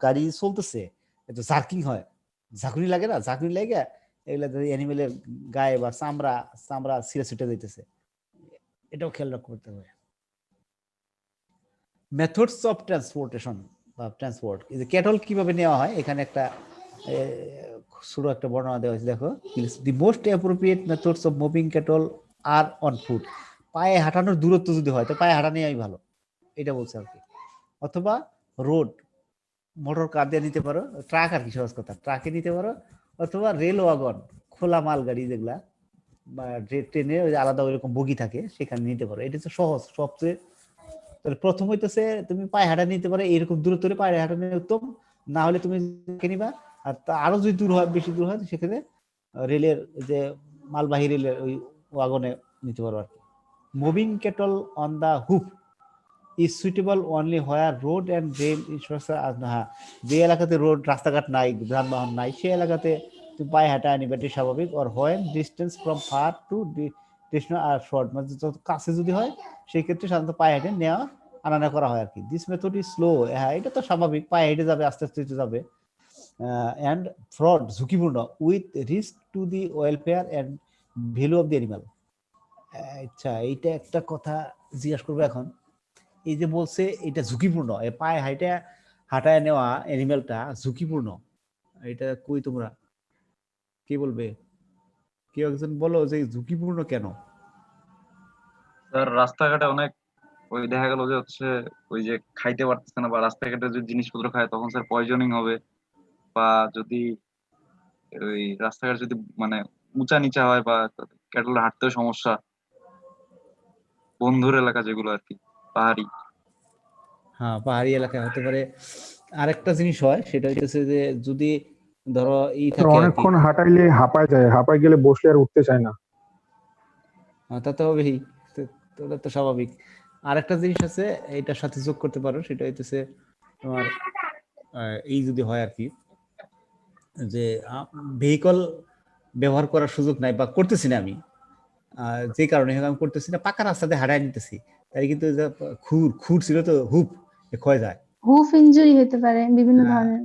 গাড়ি চলতেছে একটু জার্কিং হয়, ঝাঁকুনি লাগে না, ঝাঁকুনি লাগে এগুলা অ্যানিমেলের গায়ে বা চামড়া ছিঁড়ে ছুটে যাইতেছে, এটাও খেয়াল করতে হবে। মেথডস অফ ট্রান্সপোর্টেশন বা ট্রান্সপোর্ট, এই যে ক্যাটল কিভাবে নেওয়া হয়, এখানে একটা ছোট একটা বর্ণনা দেওয়া হয়েছে, দেখো। The most appropriate methods of moving cattle are on foot, পায়ে হাঁটানোর দূরত্ব যদি হয় তো পায়ে হাঁটা নেওয়াই ভালো, এটা বলছে আর কি। অথবা রোড, মোটর কার দিয়ে নিতে পারো, ট্রাক আর কি সহজ কথা, ট্রাকে নিতে পারো, অথবা রেল ওয়াগন, খোলা মাল গাড়ি যেগুলা, বা ট্রেনে আলাদা ওইরকম বগি থাকে সেখানে নিতে পারো। এটা হচ্ছে সহজ সবচেয়ে। তাহলে প্রথম হইতেছে তুমি পায়ে হাঁটা নিতে পারো, এরকম দূরত্ব পায়ে হাঁটা নিয়ে উত্তম, না হলে তুমি নিবা। আর আরো যদি দূর হয়, বেশি দূর হয়, সেখানে রেলের যে মালবাহী রেলের ওই ওয়াগনে নিতে পারো আর কি। Moving cattle on the hoof is suitable only where road and rail infrastructure are not, যে এলাকাতে রোড রাস্তাঘাট নাই, যানবাহন নাই, সেই এলাকাতে তুমি পায়ে হাঁটা নিবে, এটি স্বাভাবিক। or when distance from far to destination are short, মানে যত কাছে যদি হয় সেই ক্ষেত্রে সাধারণত পায়ে হেঁটে নেওয়া আনা করা হয় আর কি। দিস মেথড ইজ স্লো, হ্যাঁ এটা তো স্বাভাবিক, পায়ে হেঁটে যাবে, আস্তে আস্তে যাবে। অ্যান্ড ফ্রড, ঝুঁকিপূর্ণ, with risk to the welfare and value of the animal. আচ্ছা, এইটা একটা কথা জিজ্ঞাসা করবো এখন। এই যে বলছে এটা ঝুঁকিপূর্ণ, পায়ে হাঁটায় নেওয়া অ্যানিমেলটা ঝুঁকিপূর্ণ, এটা কই তোমরা কি বলবে? কেউ একজন বলো যে ঝুঁকিপূর্ণ কেন? স্যার রাস্তাঘাটে অনেক ওই দেখা গেল যে ওই যে খাইতে পারতেছে না, বা রাস্তাঘাটে যদি জিনিসপত্র খায় তখন স্যার পয়জনিং হবে, বা যদি ওই রাস্তাঘাট যদি মানে উঁচা নিচা হয়, বা ক্যাটল হাঁটতেও সমস্যা, বন্ধুর এলাকা যেগুলো আর কি পাহাড়ি। হ্যাঁ, পাহাড়ি এলাকায় হতে পারে। আরেকটা জিনিস হয়, সেটা হচ্ছে যে যদি ধরো থাকে আর কি, অনেকক্ষণ হাঁটাইলে হাঁপায় যায়, হাঁপায় গেলে বসলে আর উঠতে চায় না। তা তো হবেই, ওটা তো স্বাভাবিক। আরেকটা জিনিস আছে এটার সাথে যোগ করতে পারো, সেটা হচ্ছে তোমার এই যদি হয় আর কি, যে ভেহিকল ব্যবহার করার সুযোগ নাই বা করতেছি না আমি, যে কারণে আমি করতেছি না, পাকা রাস্তাতে হাঁটায় নিতেছি, তাই কিন্তু খুর ছিল তো হুপ ক্ষয় যায়, হুফ ইনজুরি হতে পারে বিভিন্ন ধরনের।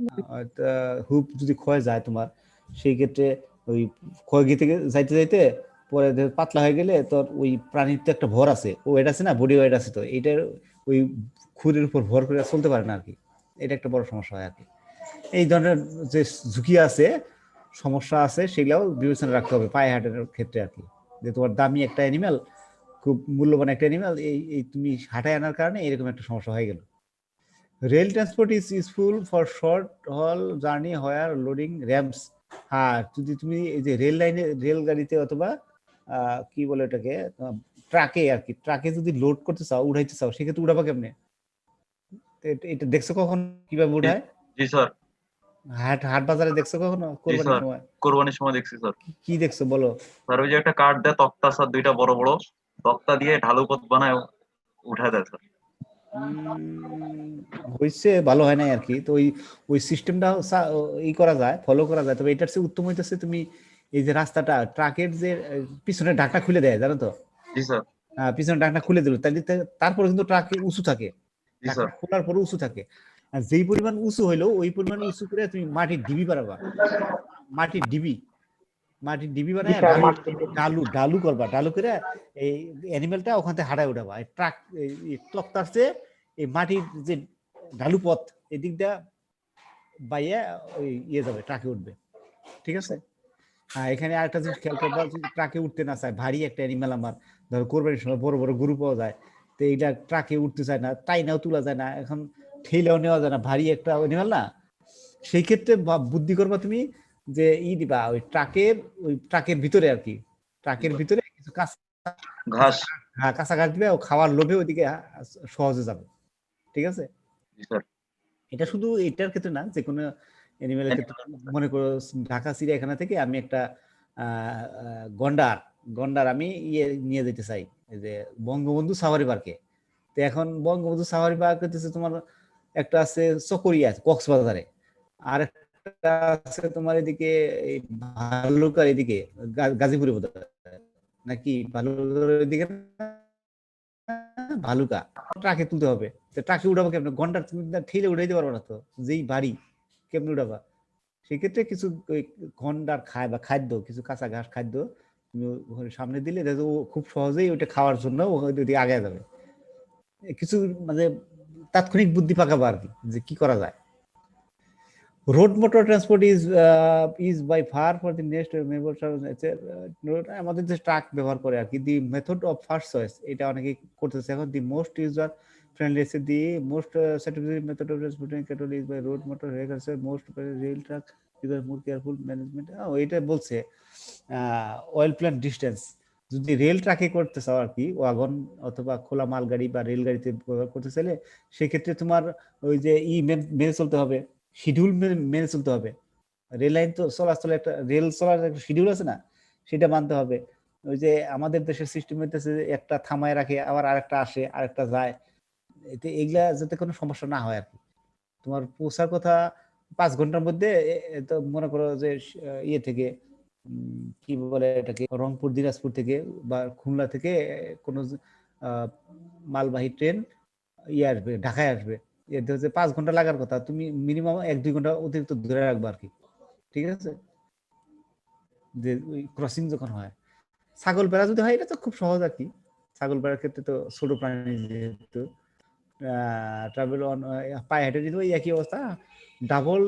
হুপ যদি ক্ষয় যায় তোমার, সেই ক্ষেত্রে ওই ক্ষয় যাইতে যাইতে পরে পাতলা হয়ে গেলে তোর ওই প্রাণীর তো একটা ভর আছে, ওয়েট আছে না, বডি ওয়েট আছে, তো এইটার ওই খুরের উপর ভর করে চলতে পারে না আর কি, এটা একটা বড় সমস্যা হয় আর কি। এই ধরনের যে ঝুঁকি আছে, সমস্যা আছে, সেগুলাও বিবেচনা রাখতে হবে পায়ে হাঁটানোর ক্ষেত্রে আর কি। যে তোমার দামি একটা অ্যানিমাল, খুব মূল্যবান একটা অ্যানিমাল, এই তুমি হাঁটায় আনার কারণে এরকম একটা সমস্যা হয়ে গেল। Rail transport is useful for short হল জার্নি হোয়ার লোডিং র্যাম্পস। হ্যাঁ, যদি তুমি এই যে রেল গাড়িতে অথবা কি বলে ওটাকে, ট্রাকে আর কি, ট্রাকে যদি লোড করতে চাও, উঠাইতে চাও, সেক্ষেত্রে উঠাবা কেমনে? এটা দেখছো কখন কিভাবে উঠায়? জি স্যার। হাট বাজারে দেখছো কখনো কোরবানির সময়? কোরবানির সময় দেখছি স্যার। কি দেখছো বলো? স্যার ওই যে একটা কাঠ দেয় তক্তা, স্যার দুইটা বড় বড় তক্তা দিয়ে ঢালু পথ বানায় উঠায় দেয় স্যার। হয়েছে, ভালো হয় নাই আর কি। তো ওই সিস্টেমটা করা যায়, ফলো করা যায়, তবে এটার চেয়ে উত্তম হইতেছে তুমি এই যে রাস্তাটা ট্রাকের যে পিছনের ঢাকনা খুলে দেয়, জানো তো? জি স্যার। পিছনের ঢাকনা খুলে দিল, তারপরে কিন্তু ট্রাক উঁচু থাকে, জি স্যার। খোলার পরে উঁচু থাকে, আর যেই পরিমাণ উঁচু হইলো ওই পরিমাণ উঁচু করে তুমি মাটির ডিবি বানাবা, মাটির ডিবি বানায় ডালু করবা, ডালু করে এই অ্যানিমেলটা ওখান থেকে হাঁটায় উঠাবা। ট্রাক তক্তার চেয়ে এই মাটির যে ঢালু পথ এদিক দিয়ে বাইয়া ওই যাবে, ট্রাকে উঠবে, ঠিক আছে? হ্যাঁ, এখানে আরেকটা জিনিস খেয়াল করবা, যদি ট্রাকে উঠতে না চায়, ভারী একটা অ্যানিমেল, আমার ধরো কোরবানির সময় বড় বড় গরু পাওয়া যায়, তো এইটা ট্রাকে উঠতে চায় না, তাই নাও তোলা যায় না, এখন ঠেলাও নেওয়া যায় না, ভারী একটা অ্যানিমাল না। সেই ক্ষেত্রে বুদ্ধি করবা তুমি যে দিবা ওই ট্রাকের ভিতরে আর কি, ট্রাকের ভিতরে কিছু কাঁচা ঘাস। কাঁচা ঘাস দিবে, ও খাওয়ার লোভে ওইদিকে সহজে যাবে। ঠিক আছে, জি স্যার। এটা শুধু এটার ক্ষেত্রে না, যে কোনো অ্যানিমেলের ক্ষেত্রে। মনে করো ঢাকা চিড়িয়াখানা থেকে আমি একটা গন্ডার আমি নিয়ে যেতে চাই এই যে বঙ্গবন্ধু সাফারি পার্কে। তো এখন বঙ্গবন্ধু সাফারি পার্ক হচ্ছে তোমার একটা আছে চকরিয়া কক্সবাজারে, আর একটা আছে তোমার এদিকে ভালুকার এদিকে গাজীপুরে বোধহয়, নাকি ভালুকার এদিকে, ভালুকা। ট্রাকে তুলতে হবে, ট্রাকে উঠাবো কেমন, ঘন্টার তুমি ঠেলে উঠাইতে পারবো না তো, যেই বাড়ি কেমনে উঠাবা। সেক্ষেত্রে কিছু ঘন্টার খাদ্য, কিছু কাঁচা ঘাস খাদ্য তুমি সামনে দিলে ও খুব সহজেই ওইটা খাওয়ার জন্য ওদিকে আগে যাবে। কিছু মানে তাৎক্ষণিক বুদ্ধি পাকাবো আর কি, যে কি করা যায়। Road motor transport is by far for the next member আমাদের যে ট্রাক ব্যবহার করে আর কি, the method of first choice, এটা অনেকে করতেছে এখন। The most user friendly the most certificate method of transporting cattle is by road motor vehicles, most rail truck is more careful management. এটা বলছে অয়েল প্ল্যান্ট ডিস্টেন্স। যদি rail ট্রাকে করতে চাও আর কি, ওয়াগন অথবা খোলা মালগাড়ি বা রেলগাড়িতে ব্যবহার করতে চাইলে, সেক্ষেত্রে তোমার ওই যে মেনে চলতে হবে, শিডিউল মেনে চলতে হবে। রেল লাইন তো চলাচলে একটা রেল চলার একটা শিডিউল আছে না, সেটা মানতে হবে। ওই যে আমাদের দেশের সিস্টেম হইতেছে একটা থামায় রাখে, আবার আরেকটা আসে, আরেকটা যায়। এতে এগুলা যাতে কোনো সমস্যা না হয় আর কি। তোমার পৌঁছার কথা 5 ঘন্টার মধ্যে, তো মনে করো যে ইয়ে থেকে কি বলে এটাকে, রংপুর দিনাজপুর থেকে বা খুলনা থেকে কোনো মালবাহী ট্রেন আসবে, ঢাকায় আসবে, এতে হচ্ছে 5 ঘন্টা লাগার কথা, তুমি মিনিমাম 1-2 ঘন্টা অতিরিক্ত ধরে রাখবা আর কি। ঠিক আছে, যে ওই ক্রসিং যখন হয়। ছাগল বেড়া যদি হয়, এটা তো খুব সহজ আর কি। ছাগল বেড়ার ক্ষেত্রে তো ছোট প্রাণী যেহেতু ট্রাভেল অন পায়ে হেঁটে দিলে ওই একই অবস্থা। Double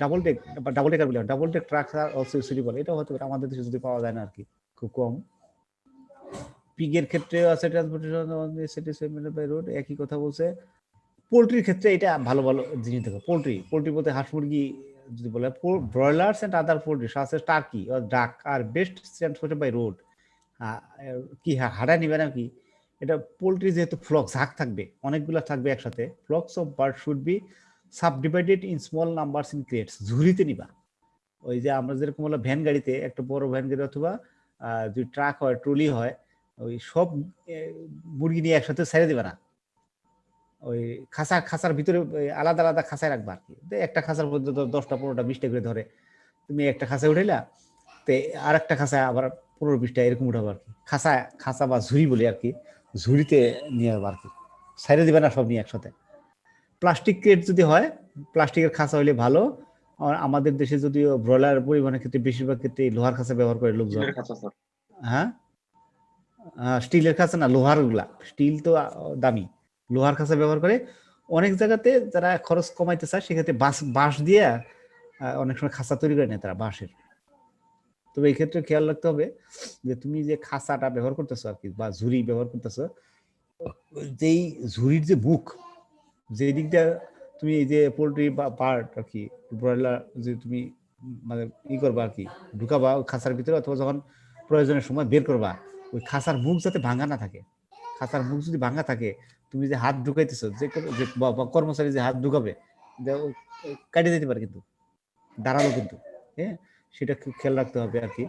double deck truck also suitable, এটা হতে পারে, আমাদের দেশে যদি পাওয়া যায় না আর কি, খুব কম। পিগের ক্ষেত্রে আছে ট্রান্সপোর্টেশন বাই রোড, একই কথা বলছে। পোল্ট্রির ক্ষেত্রে এটা ভালো ভালো জিনিস দেখো, পোল্ট্রি বলতে হাঁস মুরগি যদি বলে, ব্রয়লার্স এন্ড আদার পোল্ট্রি সাথে টার্কি অর ডাক আর বেস্ট ট্রান্সপোর্টেড বাই রোড। কি হাঁটা নিবে নাকি, এটা পোল্ট্রি যেহেতু ফ্লক ঝাঁক থাকবে, অনেকগুলো থাকবে একসাথে, flocks of bird should be subdivided in small numbers in crates, ঝুড়িতে নিবা। ওই যে আমরা যেরকম হলো ভ্যান গাড়িতে, একটা বড় ভ্যান গাড়ি অথবা যদি ট্রাক হয়, ট্রলি হয়, ওই সব মুরগি নিয়ে একসাথে ছেড়ে দিবে না, ওই খাঁচার ভিতরে আলাদা আলাদা খাঁচায় রাখবা আর কি। একটা খাঁচার মধ্যে 10টা 15টা 20টা করে ধরে, তুমি একটা খাঁচায় উঠাইলা, তো আর একটা খাঁচায় আবার 15-20টা এরকম উঠাবো আর কি। খাঁচা বা ঝুড়ি বলি আর কি, ঝুড়িতে নিয়ে যাবো আর কি, ছেড়ে দিবে না সব নিয়ে একসাথে। প্লাস্টিক ক্রেট যদি হয়, প্লাস্টিকের খাঁচা হইলে ভালো। আর আমাদের দেশে যদিও ব্রয়লার পরিবহনের ক্ষেত্রে বেশিরভাগ ক্ষেত্রে লোহার খাঁচা ব্যবহার করে লোকজন। হ্যাঁ, স্টিলের খাঁচা না, লোহার গুলা, স্টিল তো দামি, লোহার খাঁচা ব্যবহার করে। অনেক জায়গাতে যারা খরচ কমাইতে চায়, সেক্ষেত্রে বাঁশ দিয়ে অনেক সময় খাঁচা তৈরি করে নেয় তারা, বাঁশের। তবে এই ক্ষেত্রে খেয়াল রাখতে হবে যে তুমি যে খাঁচাটা ব্যবহার করতেছো আর কি, বা ঝুড়ি ব্যবহার করতেছো, যেই ঝুড়ির যে মুখ, যে দিক দিয়ে তুমি এই যে পোল্ট্রি বা পার্ট আর কি, ব্রয়লার যে তুমি মানে করবা আর কি, ঢুকাবা খাঁচার ভিতরে, অথবা যখন প্রয়োজনের সময় বের করবা, ওই খাঁচার মুখ যাতে ভাঙা না থাকে। খাঁচার মুখ যদি ভাঙা থাকে, তুমি যে হাত ঢুকাইতেছো, যে কর্মচারী যে হাত ঢুকাবে, কাটে দিতে পারে কিন্তু, দাঁড়ালো কিন্তু। হ্যাঁ, সেটা খেয়াল রাখতে হবে আর কি।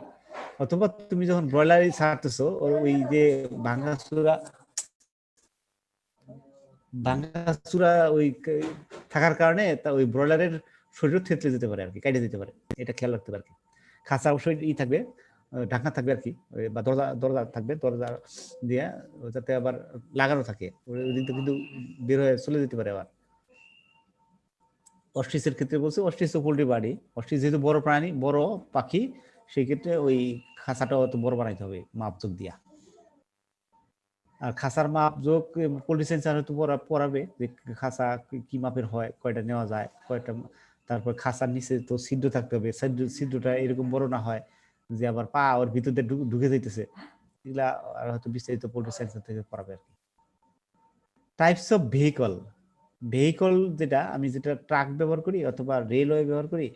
অথবা তুমি যখন ব্রয়লারই ছাড়তেছো, ওই যে ভাঙাচুরা ওই থাকার কারণে তা ওই ব্রয়লারের শরীর থেতলে যেতে পারে আর কি, কেটে দিতে পারে, এটা খেয়াল রাখতে পারে। খাঁচা অবশ্যই থাকবে, ঢাকনা থাকবে আর কি, বা দরজা থাকবে, দরজা দিয়ে যাতে আবার লাগানো থাকে, ওই কিন্তু বের হয়ে চলে যেতে পারে আবার। অস্ট্রিচের ক্ষেত্রে বলছে, অস্ট্রিচ পোল্ট্রি বাড়ি, অস্ট্রিচ যেহেতু বড় প্রাণী, বড় পাখি, সেই ক্ষেত্রে ওই খাঁচাটা অত বড় বানাইতে হবে মাপজোক দিয়া। আর খাঁচার মাপ যোগ পোল্ট্রি সেন্সার হয়তো পড়াবে যে খাঁচা কি মাপের হয়, কয়টা নেওয়া যায়, কয়টা। তারপর খাঁচার নিচে তো ছিদ্র থাকতে হবে, ছিদ্রটা এরকম বড় না হয় যে আবার পা ওর ভিতর দিয়ে ঢুকে যাইতেছে, এগুলা আর হয়তো বিস্তারিত পোল্ট্রি সেন্সার থেকে পড়াবে আর কি। টাইপস অফ ভেহিকল, ভেহিকল যেটা আমি যেটা ট্রাক ব্যবহার করি অথবা রেলওয়ে ব্যবহার করি,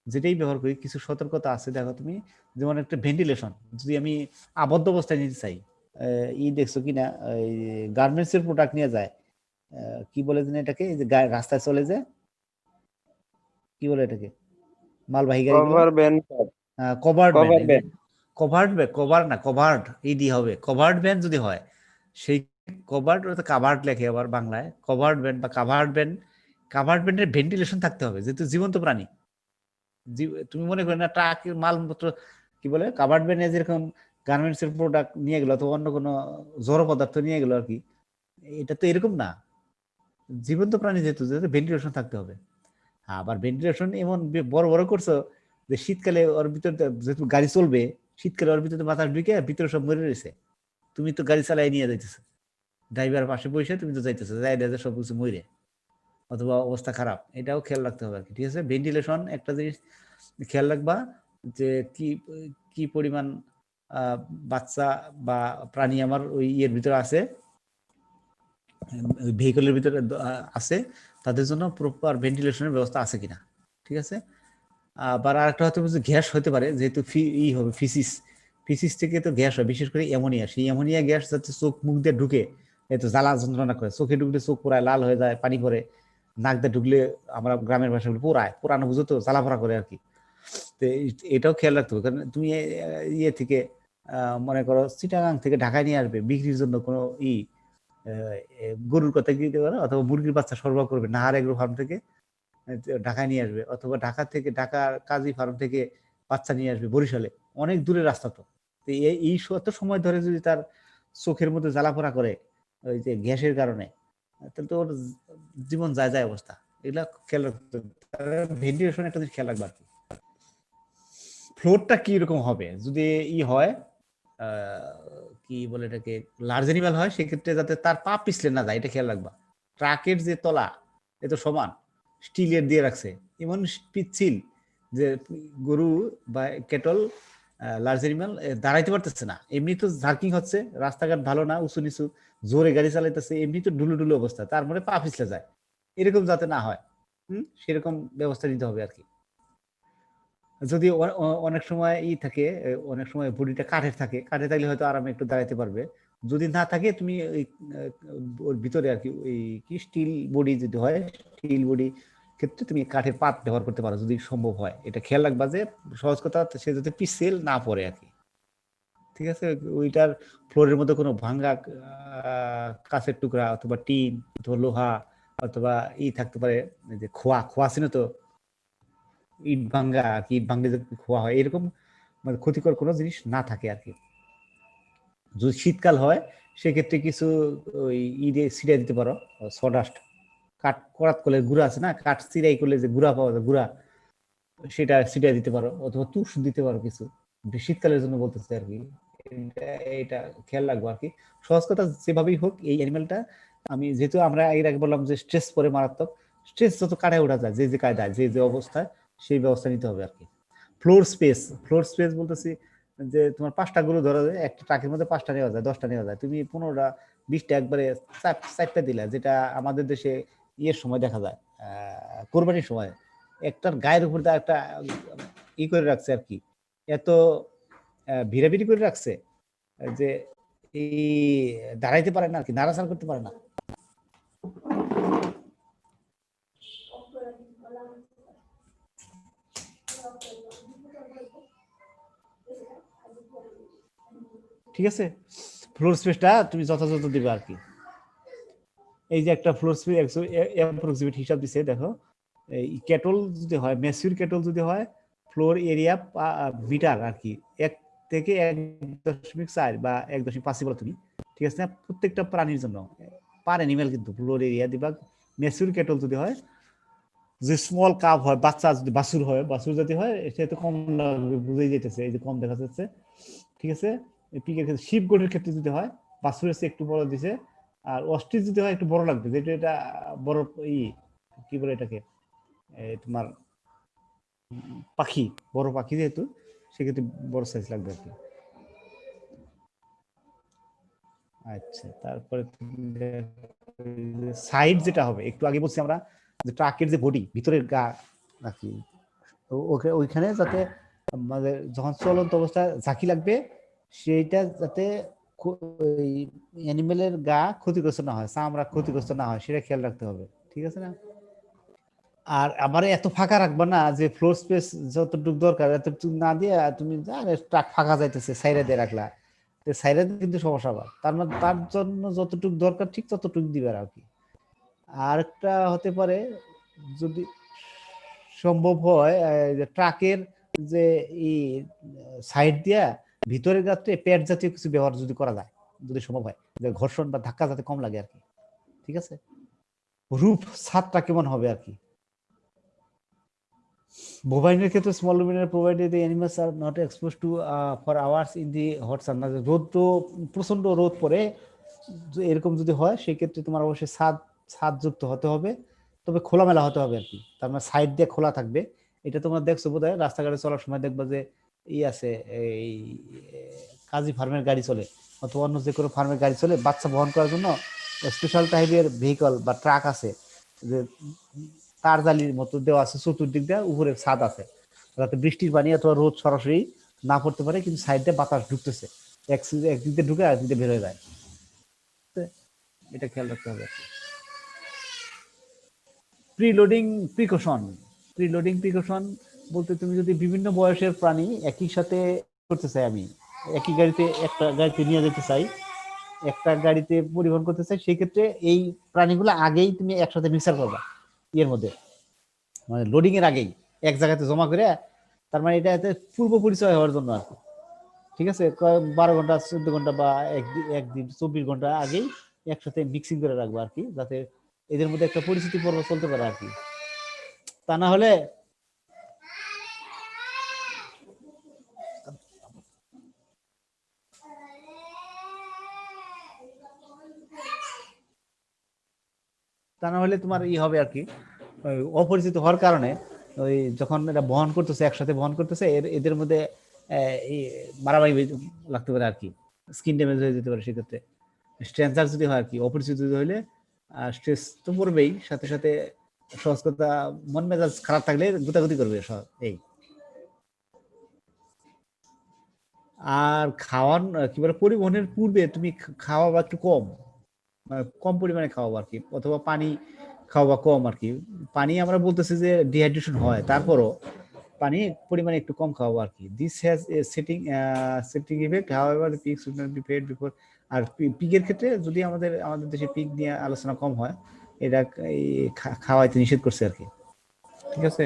যেটাই ব্যবহার করি কিছু সতর্কতা আছে। দেখো তুমি, যেমন একটা ভেন্টিলেশন যদি আমি আবদ্ধ অবস্থায় নিতে চাই, দেখছো কিনা, গার্মেন্টস এর প্রোডাক্ট নিয়ে যায়, কি বলে যেন এটাকে, এই যে রাস্তায় চলে যায়, কি বলে এটাকে, মালবাহী গাড়িগুলো, cover van covered van. Cover van covered van, cover না, কভার্ড ইডি হবে, কভার্ড ভ্যান যদি হয়, সেই কভার্ড কাভার্ড লেখে আবার বাংলায়, কভার্ড ভ্যান বা কাভার্ড ভ্যান। কাভার্ড ভ্যানের ভেন্টিলেশন থাকতে হবে, যেহেতু জীবন্ত প্রাণী। তুমি মনে করো না ট্রাকের মালপত্র, কি বলে, কাভার্ড ভ্যানে যেরকম গার্মেন্টস এর প্রোডাক্ট নিয়ে গেলো অথবা অন্য কোনো জড় পদার্থ নিয়ে গেলো আর কি, এটা তো এরকম না। জীবন্ত প্রাণী যেহেতু ভেন্টিলেশন থাকতে হবে। আবার ভেন্টিলেশন এমন বড় বড় করছো যে শীতকালে ওর ভিতরে যেহেতু গাড়ি চলবে, শীতকালে ওর ভিতরে বাতাস ঢুকে ভিতরে সব মরে রয়েছে, তুমি তো গাড়ি চালাই নিয়ে যাইতেছো, ড্রাইভার পাশে বসে তুমি তো যাইতেছো, যাই দেখে সব কিছু মরে অথবা অবস্থা খারাপ, এটাও খেয়াল রাখতে হবে আর কি। ঠিক আছে, ভেন্টিলেশন একটা জিনিস খেয়াল রাখবা, যে কি কি পরিমাণ বাচ্চা বা প্রাণী আমার ওই ইয়ের ভিতরে আছে, ভেহিকলের ভিতরে আছে, তাদের জন্য প্রপার ভেন্টিলেশনের ব্যবস্থা আছে কিনা। ঠিক আছে। আবার আরেকটা হয়তো গ্যাস হতে পারে, যেহেতু হবে ফিসিস, ফিসিস থেকে তো গ্যাস হয়, বিশেষ করে অ্যামোনিয়া। সেই অ্যামোনিয়া গ্যাস যাতে চোখ মুখ দিয়ে ঢুকে, এত জ্বালা যন্ত্রণা করে, চোখে ঢুকলে চোখ পুরায় লাল হয়ে যায়, পানি পড়ে, নাক দিয়ে ঢুকলে আমরা গ্রামের ভাষা বলি পোড়ায়, পোড়ানো বুঝো তো, জ্বালা পোড়া করে আর কি। তো এটাও খেয়াল রাখতে হবে, কারণ তুমি ইয়ে থেকে মনে করো চিটাগাং থেকে ঢাকায় নিয়ে আসবে বিক্রির জন্য কোনো গরুর কথা কি দিতে পারো, অথবা মুরগির বাচ্চা সরবরাহ করবে নাহার এগ্রো ফার্ম থেকে ঢাকায় নিয়ে আসবে, অথবা ঢাকা থেকে, ঢাকার কাজী ফার্ম থেকে বাচ্চা নিয়ে আসবে বরিশালে, অনেক দূরের রাস্তা তো। এই এত সময় ধরে যদি তার চোখের মধ্যে জ্বালাপোড়া করে ওই যে গ্যাসের কারণে, তাহলে তো ওর জীবন যায় যায় অবস্থা। এগুলা খেয়াল রাখতে হবে। ভেন্টিলেশন একটা জিনিস খেয়াল রাখবে আর কি। ফ্লোরটা কি রকম হবে যদি হয়, কি বলে এটাকে, লার্জ এনিম্যাল হয়, সেক্ষেত্রে যাতে তার পা পিছলে না যায় এটা খেয়াল রাখবা। ট্রাকের যে তলা এ তো সমান স্টিলের দিয়ে রাখছে, এমন পিচ্ছিল যে গরু বা কেটল, লার্জ এনিম্যাল দাঁড়াইতে পারতেছে না। এমনি তো জার্কিং হচ্ছে, রাস্তাঘাট ভালো না, উঁচু নিচু, জোরে গাড়ি চালাইতেছে, এমনি তো ঢুলু ঢুলু অবস্থা, তারপরে পা পিছলে যায়, এরকম যাতে না হয়। সেরকম ব্যবস্থা নিতে হবে আর কি। যদি অনেক সময় থাকে, অনেক সময় বডিটা কাঠের থাকে, কাঠে থাকলে হয়তো আরামে একটু দাঁড়াইতে পারবে। যদি না থাকে তুমি ওই ওর ভিতরে আর কি, ওই কি স্টিল বডি যদি হয়, স্টিল বডি ক্ষেত্রে তুমি কাঠের পাত ব্যবহার করতে পারো যদি সম্ভব হয়। এটা খেয়াল রাখবা যে সহজ কথা, সে যাতে পিছেল না পড়ে আর কি। ঠিক আছে। ওইটার ফ্লোরের মধ্যে কোনো ভাঙ্গা কাঁচের টুকরা অথবা টিন অথবা লোহা অথবা থাকতে পারে, যে খোয়া খোয়া ছিল তো, ইট ভাঙ্গা আর কি, ইট ভাঙলে যে খোয়া হয়, এরকম মানে ক্ষতিকর কোনো জিনিস না থাকে আর কি। যদি শীতকাল হয় সেক্ষেত্রে কিছু ওই ইটে ছিটাই দিতে পারো, সডাস্ট, কাঠ করাত করলে গুঁড়া আছে না, কাঠ চিরাই করলে যে গুঁড়া পাওয়া যায়, গুঁড়া, সেটা ছিটাই দিতে পারো, অথবা তুষ দিতে পারো কিছু। শীতকালের জন্য বলতেছে আর কি। এটা খেয়াল রাখবো আর কি। সহজ কথা যেভাবেই হোক, এই অ্যানিমেলটা আমি যেহেতু আমরা এর আগে বললাম যে স্ট্রেস পরে মারাত্মক, স্ট্রেস যত কাটায় ওঠা যায়, যে যে কায়দায় যে যে অবস্থায়, সেই ব্যবস্থা নিতে হবে আর কি। ফ্লোর স্পেস, ফ্লোর স্পেস বলতেছি যে তোমার 5টা গরু ধরা যায়, একটা ট্রাকের মধ্যে 5টা নেওয়া যায়, 10টা নেওয়া যায়, তুমি 15টা 20টা একবারে চাপটা দিলা, যেটা আমাদের দেশে ইয়ের সময় দেখা যায়, কোরবানির সময় একটার গায়ের উপর একটা করে রাখছে আর কি, এত ভিড়াভিড়ি করে রাখছে যে এই দাঁড়াইতে পারে না আর কি, নাড়াচাড়া করতে পারে না। ঠিক আছে, ফ্লোর স্পেসটা তুমি যথাযথ দিবে আর কি। এই যে একটা ফ্লোর স্পেস অ্যাপ্রক্সিমেট হিসাব দিছে, দেখো এই ক্যাটল যদি হয়, ম্যাচিউর ক্যাটল যদি হয়, ফ্লোর এরিয়া মিটার আর কি 1 থেকে 1.4 বা 1.5 বলো তুমি। ঠিক আছে না, প্রত্যেকটা প্রাণীর জন্য পার অ্যানিমেল কিন্তু ফ্লোর এরিয়া দিবা। ম্যাচিউর ক্যাটল যদি হয়, যে স্মল কাপ হয়, বাচ্চা যদি বাছুর হয়, বাছুর যদি হয় সে তো কম বুঝেই যেতেছে, এই যে কম দেখা যাচ্ছে। ঠিক আছে, পিকের ক্ষেত্রে, শিপ গোটের ক্ষেত্রে যদি হয়, বাছুরের চেয়ে একটু বড় দিছে, আর অস্ট্রিচ যদি হয় একটু বড় লাগবে, যেটা এটা বড় কি বলে এটাকে, তোমার পাখি, বড় পাখি যেহেতু, সেক্ষেত্রে বড় সাইজ লাগবে আর কি। আচ্ছা, তারপরে সাইড যেটা হবে, একটু আগে বলছি আমরা যে ট্রাকের যে বডি ভিতরের গা নাকি, তো ওইখানে যাতে আমাদের যখন চলন্ত অবস্থায় ঝাঁকি লাগবে সেইটা যাতে অ্যানিমেলের গা ক্ষতিগ্রস্ত না হয়, চামড়া ক্ষতিগ্রস্ত না হয়, সেটা খেয়াল রাখতে হবে, ঠিক আছে না? আর আবার এত ফাঁকা রাখবা না যে ফ্লোর স্পেস যতটুকু দরকার এতটুকু না দিয়ে তুমি ট্রাক ফাঁকা যাইতেছে সাইডে দিয়ে রাখলা, তো সাইডে কিন্তু সমস্যা আবার, তার মানে তার জন্য যতটুকু দরকার ঠিক ততটুকু দিবে আর কি। আর একটা হতে পারে যদি সম্ভব হয় যে ট্রাকের যে ই সাইড দিয়া ভিতরের গাত্রে প্যাড জাতীয় কিছু ব্যবহার যদি করা যায়, যদি সম্ভব হয়, যে ঘর্ষণ বা ধাক্কা যাতে কম লাগে আর কি, ঠিক আছে? রূপ ছাদটা কেমন হবে আর কি। বোভাইনের ক্ষেত্রে small ruminants provided the animals are not expose to for hours in the hot sun, রোদ তো প্রচন্ড রোদ পড়ে, এরকম যদি হয় সেক্ষেত্রে তোমার অবশ্যই ছাদযুক্ত হতে হবে, তবে খোলামেলা হতে হবে আর কি, তার মানে সাইড দিয়ে খোলা থাকবে। এটা তোমরা দেখছো বোধহয় রাস্তাঘাটে চলার সময় দেখবা যে আছে এই কাজী ফার্মের গাড়ি চলে অথবা অন্য যে কোনো ফার্মের গাড়ি চলে, বাচ্চা বহন করার জন্য স্পেশাল টাইপের ভেহিকল বা ট্রাক আছে, যে তার জালির মতো দেওয়া আছে, চতুর্দিক দিয়ে উপরে ছাদ আছে, যাতে বৃষ্টির পানি অথবা রোদ সরাসরি না পড়তে পারে, কিন্তু সাইড দিয়ে বাতাস ঢুকতেছে, একদিক দিয়ে ঢুকে একদিক দিয়ে বের হয়ে যায়, এটা খেয়াল রাখতে হবে। প্রিলোডিং প্রিকশন বলতে তুমি যদি বিভিন্ন বয়সের প্রাণী একই সাথে করতে চাই, আমি একই গাড়িতে একটা গাড়িতে নিয়ে যেতে চাই, একটা গাড়িতে পরিবহন করতে চাই, সেই ক্ষেত্রে এই প্রাণীগুলো আগেই তুমি একসাথে মিক্সার করবা ইয়ের মধ্যে, মানে লোডিং এর আগেই এক জায়গাতে জমা করে, তার মানে এটা পূর্ব পরিচয় হওয়ার জন্য আর কি, ঠিক আছে? 12 ঘন্টা 14 ঘন্টা বা একদিন 24 ঘন্টা আগেই একসাথে মিক্সিং করে রাখবো আর কি, যাতে এদের মধ্যে একটা পরিচিতি পর্ব চলতে পারে আর কি। তা না হলে তোমার ই হবে আর কি, অপরিচিত হওয়ার কারণে ওই যখন এটা বহন করতেছে একসাথে বহন করতেছে এদের মধ্যে মারামারি লাগতে পারে আর কি, স্কিন ড্যামেজ হয়ে যেতে পারে সেক্ষেত্রে। স্ট্রেঞ্জার যদি হয় আর কি, অপরিচিত যদি হইলে স্ট্রেস তো পড়বেই, সাথে সাথে সহজ কথা মন মেজাজ খারাপ থাকলে গুতাগুতি করবে এই। আর খাওয়ার কি বলে, পরিবহনের পূর্বে তুমি খাওয়া একটু কম, কম পরিমাণে খাওয়াবো আর কি, অথবা পানি খাওয়া কম আর কি। পানি আমরা বলতেছি যে ডিহাইড্রেশন হয়, তারপরও পানি পরিমাণে একটু কম খাওয়াবো আর কি। This has a setting effect however the pig should not be fed before. আর পিকের ক্ষেত্রে যদি আমাদের দেশে পিক নিয়ে আলোচনা কম হয়, এটা খাওয়াইতে নিষেধ করছে আর কি, ঠিক আছে?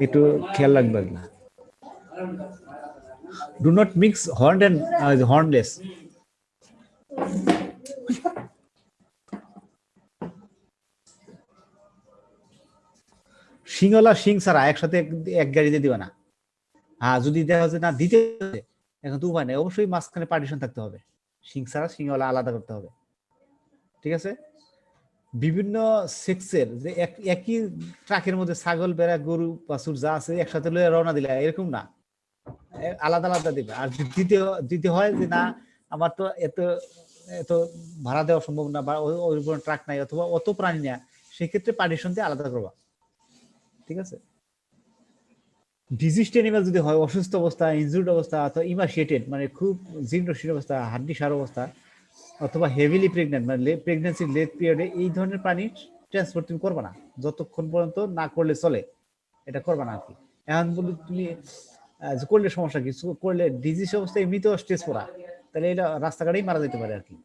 একটু খেয়াল রাখবেন না। Do not mix horn and hornless. শিংওয়ালা শিং ছাড়া একসাথে এক গাড়িতে দিবা না। হ্যাঁ, যদি দেখা যাচ্ছে না দিতে, এখন তো উপায় নেই, অবশ্যই মাঝখানে পার্টিশন থাকতে হবে, শিং ছাড়া শিংওয়ালা আলাদা করতে হবে, ঠিক আছে? বিভিন্ন সেক্সের যে একই ট্রাকের মধ্যে ছাগল বেড়া গরু বাছুর যা আছে একসাথে লয়ে রওনা দিলে এরকম না, আলাদা আলাদা দিবে। আর দিতে হয় যে না আমার তো এত এত ভাড়া দেওয়া সম্ভব না, বা ওই কোনো ট্রাক নাই অথবা অত প্রাণী না, সেক্ষেত্রে পার্টিশন দিয়ে আলাদা করবা, ঠিক আছে? ডিজিজড অ্যানিমাল যদি হয়, অসুস্থ অবস্থা, ইনজুর্ড অবস্থা, অথবা ইমাশিয়েটেড মানে খুব জীর্ণশীল অবস্থা, হাড্ডি সার অবস্থা, অথবা হেভিলি প্রেগনেন্ট মানে প্রেগনেন্সির লেট পিরিয়ডে, এই ধরনের প্রাণী ট্রান্সপোর্ট তুমি করবে না, যতক্ষণ পর্যন্ত না করলে চলে এটা করবে না আর কি। এখন বলি তুমি করলে সমস্যা কি, করলে ডিজিজ অবস্থা এমনিতেও স্ট্রেস পড়া, তাহলে এটা রাস্তাঘাটেই মারা যেতে পারে আর কি।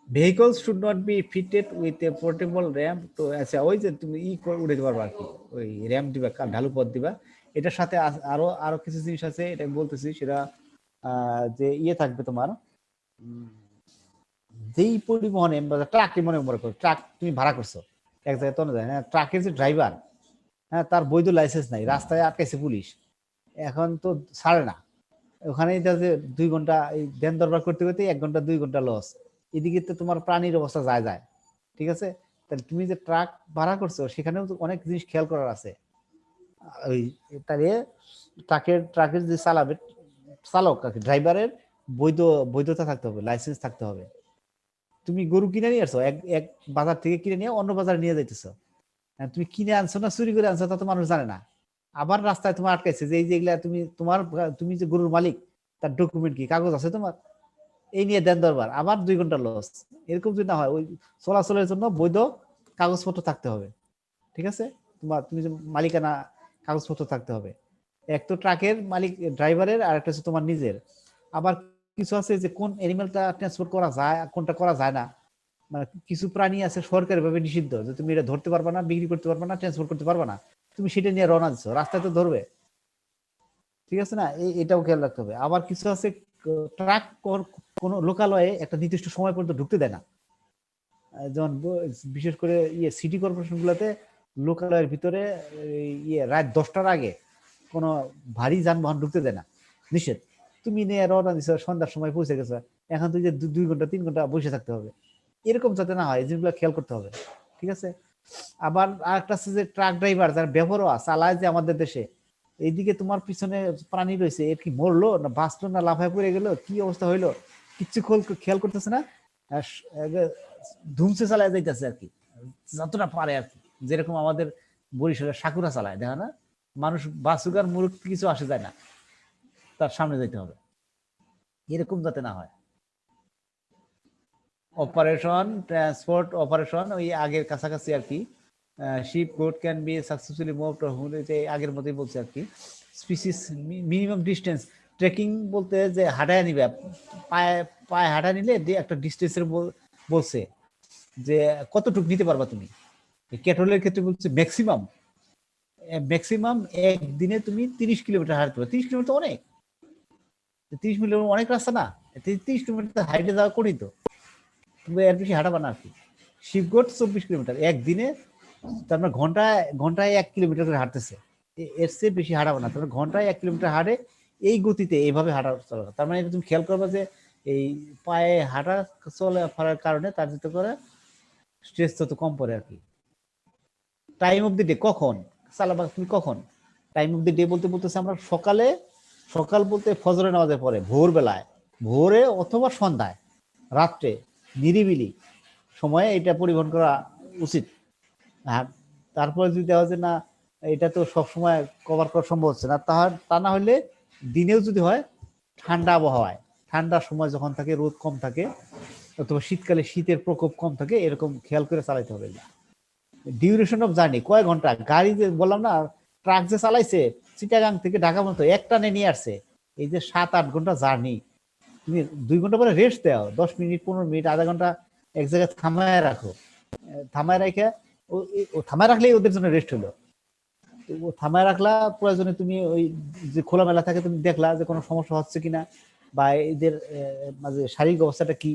Vehicles should not be fitted with a portable ramp. তো আচ্ছা, ওই যে তুমি উড়াইতে পারবা আর কি, ওই র্যাম্প দিবা, ঢালু পথ দিবা। এটার সাথে আরো কিছু জিনিস আছে, এটা বলতেছি, সেটা যে থাকবে তোমার, যেই পরিবহনে ট্রাকে মনে করো, ট্রাক তুমি ভাড়া করছো এক জায়গায় তো যায়, হ্যাঁ, ট্রাকের যে ড্রাইভার, হ্যাঁ, তার বৈধ লাইসেন্স নাই, রাস্তায় আটকাইছে পুলিশ, এখন তো ছাড়ে না, ওখানে যে 2 ঘন্টা এই দেন দরবার করতে করতে 1 ঘন্টা 2 ঘন্টা লস, এদিকে তো তোমার প্রাণীর অবস্থা যায়, ঠিক আছে? তাহলে তুমি যে ট্রাক ভাড়া করছো সেখানেও তো অনেক জিনিস খেয়াল করার আছে। ওই তাহলে ট্রাকের যে চালক আর কি, ড্রাইভারের বৈধতা থাকতে হবে, লাইসেন্স থাকতে হবে। তুমি গরু কিনে নিয়ে আসছো, এক এক বাজার থেকে কিনে নিয়ে অন্য বাজারে নিয়ে যাইতেছো, তুমি কিনে আনছো না চুরি করে আনছো তা তো মানুষ জানে না। আবার রাস্তায় তোমার আটকাইছে যে এই যে এগুলা তুমি যে গরুর মালিক তার ডকুমেন্ট কি, কাগজ আছে তোমার, এই নিয়ে দেন দরবার, আবার 2 ঘন্টা লস। এরকম যদি না হয়, ওই চলাচলের জন্য বৈধ কাগজপত্র থাকতে হবে, ঠিক আছে? তুমি যে মালিকানা কাগজপত্র থাকতে হবে। এক তো ট্রাকের মালিক ড্রাইভারের, আর একটা হচ্ছে তোমার নিজের। আবার কিছু আছে যে কোন এনিমেলটা ট্রান্সপোর্ট করা যায় আর কোনটা করা যায় না। মানে কিছু প্রাণী আছে সরকারি ভাবে নিষিদ্ধ, যে তুমি এটা ধরতে পারবা না, বিক্রি করতে পারবা না, ট্রান্সপোর্ট করতে পারবা না, তুমি সেটা নিয়ে রওনা দিচ্ছ, রাস্তায় তো ধরবে, ঠিক আছে না? এটাও খেয়াল রাখতে হবে। আবার কিছু আছে ট্রাক কোন লোকালয়ে একটা নির্দিষ্ট সময় পর্যন্ত ঢুকতে দেয় না। যেমন বিশেষ করে সিটি কর্পোরেশন গুলাতে লোকালয়ের ভিতরে রাত 10টার আগে কোনো ভারী যানবাহন ঢুকতে দেয় না, নিষেধ। তুমি নিয়ে রওনা দিচ্ছ, সন্ধ্যার সময় পৌঁছে গেছো, এখন তুই যে 2 ঘন্টা 3 ঘন্টা বসে থাকতে হবে, এরকম যাতে না হয়, জিনিসগুলো খেয়াল করতে হবে, ঠিক আছে? আবার আরেকটা আছে যে ট্রাক ড্রাইভার যারা বেপরোয়া চালায় যে আমাদের দেশে, এইদিকে তোমার পিছনে প্রাণী রয়েছে, এর কি মরলো না বাঁচলো না লাফায় পড়ে গেল, কি অবস্থা হইলো, কিচ্ছু খেয়াল করতেছে না, ধুমসে চালায় যাইতেছে আর কি, যতটা পারে আর কি। যেরকম আমাদের বরিশালের সাকুরা চালায়, দেখা না, মানুষ বাসুকার মুরুখ কিছু আসে যায় না, তার সামনে যাইতে হবে, এরকম যাতে না হয়। অপারেশন ট্রান্সপোর্ট অপারেশন ওই আগের কাছাকাছি আর কি। Ship boat can be successfully moved, আগের মতোই বলছে আর কি। স্পিসিস মিনিমাম ডিস্টেন্স ট্রেকিং বলতে যে হাঁটায় নিবে, পায়ে পায়ে হাঁটা নিলে একটা ডিস্টেন্সের বলছে যে কতটুকু নিতে পারবা তুমি। ক্যাটলের ক্ষেত্রে বলছে ম্যাক্সিমাম একদিনে তুমি 30 কিলোমিটার হাঁটতে পারো। 30 কিলোমিটার অনেক, 30 কিলোমিটার অনেক রাস্তা না, 30 কিলোমিটার হাইটে যাওয়া করি তো, তুমি এর বেশি হাঁটাবা না আর কি। শিপগোট 24 কিলোমিটার একদিনে, তার মানে ঘন্টায় 1 কিলোমিটার করে হাঁটতেছে, এর চেয়ে বেশি হাঁটাবো না। তারপরে ঘন্টায় 1 কিলোমিটার হাঁটে, এই গতিতে এইভাবে হাঁটা চলা। তার মানে তুমি খেয়াল করবা যে এই পায়ে হাঁটা চলে ফেরার কারণে তার যেতে করে স্ট্রেস তত কম পড়ে আর কি। টাইম অফ দি ডে কখন চালাবা তুমি, কখন টাইম অফ দি ডে বলতে বলতেছে আমরা সকাল বলতে ফজরের নামাজের পরে, ভোরবেলায়, ভোরে অথবা সন্ধ্যায়, রাত্রে, নিরিবিলি সময়ে এটা পরিবহন করা উচিত। আর তারপরে যদি দেওয়া যায় না, এটা তো সবসময় কভার করা সম্ভব হচ্ছে না, তা না হলে দিনেও যদি হয়, ঠান্ডা আবহাওয়ায়, ঠান্ডার সময় যখন থাকে, রোদ কম থাকে, অথবা শীতকালে শীতের প্রকোপ কম থাকে, এরকম খেয়াল করে চালাইতে হবে। ডিউরেশন অফ জার্নি কয় ঘন্টা, গাড়ি যে বললাম না, ট্রাক যে চালাইছে চিটাগাং থেকে ঢাকা পর্যন্ত এক টানে নিয়ে আসছে, এই যে 7-8 ঘন্টা জার্নি, তুমি 2 ঘন্টা পরে রেস্ট দাও, 10 মিনিট 15 মিনিট আধা ঘন্টা এক জায়গায় থামায় রাখো, থামায় রেখে ও থামায় রাখলেই ওদের জন্য রেস্ট হলো। ও থামায় রাখলা, প্রয়োজনে তুমি ওই যে খোলামেলা থাকে তুমি দেখলা যে কোনো সমস্যা হচ্ছে কিনা, বা এদের মাঝে শারীরিক অবস্থাটা কি।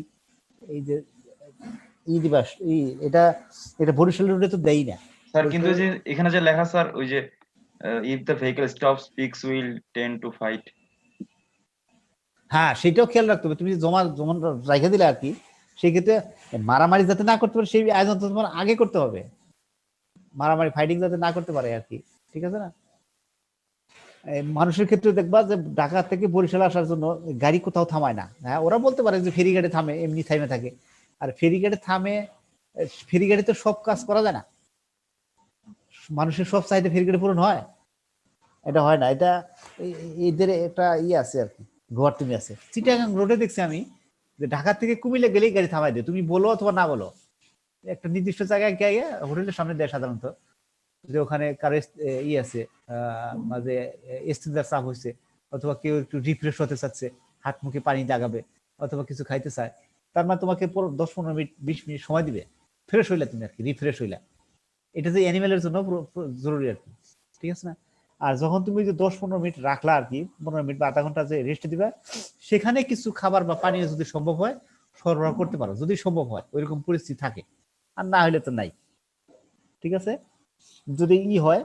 এই যে দিবাস এটা বরিশাল রোডে তো দেই না স্যার, কিন্তু যে এখানে যে লেখা স্যার, ওই যে if the vehicle stops peaks will tend to fight. হ্যাঁ, সেটাও খেয়াল রাখতে হবে। তুমি যেমন রাখা দিলে আর কি, সেই ক্ষেত্রে মারামারি যাতে না করতে পারে সেই আয়োজন তো তোমার আগে করতে হবে, মারামারি ফাইটিং যাতে না করতে পারে আর কি, ঠিক আছে না? মানুষের ক্ষেত্রে দেখবা যে ঢাকা থেকে বরিশাল আসার জন্য গাড়ি কোথাও থামায় না। হ্যাঁ, ওরা বলতে পারে যে ফেরিঘাটে থামে, এমনি থামে থাকে, আর ফেরিঘাটে থামে, ফেরিঘাটে তো সব কাজ করা যায় না, মানুষের সব চাহিদা ফেরিঘাটে পূরণ হয়, এটা হয় না। এটা এদের একটা আছে আর কি, ঘোয়ারতুমি আছে। চিটাগাং রোডে দেখছি আমি যে ঢাকা থেকে কুমিল্লা গেলেই গাড়ি থামাই দেয়, তুমি বলো অথবা না বলো, একটা নির্দিষ্ট জায়গায় গিয়ে হোটেলের সামনে দেয় সাধারণত, যে ওখানে কারো আছে, মাঝে স্ট্রেঞ্জার চাপ হয়েছে, অথবা কেউ একটু রিফ্রেশ হতে চাচ্ছে, হাত মুখে পানি দাগাবে, অথবা কিছু খাইতে চায়, তার মানে তোমাকে 10-15 মিনিট 20 মিনিট সময় দিবে, ফ্রেশ হইলা তুমি আর কি, রিফ্রেশ হইলা। এটা যে অ্যানিমেলের জন্য জরুরি আর কি, ঠিক আছে না? আর যখন তুমি যে 10-15 মিনিট রাখলা আর কি, 15 মিনিট বা আধা ঘন্টা যে রেস্ট দিবা, সেখানে কিছু খাবার বা পানীয় যদি সম্ভব হয় সরবরাহ করতে পারো, যদি সম্ভব হয়, ওইরকম পরিস্থিতি থাকে, আর না হলে তো নাই, ঠিক আছে? যদি হয়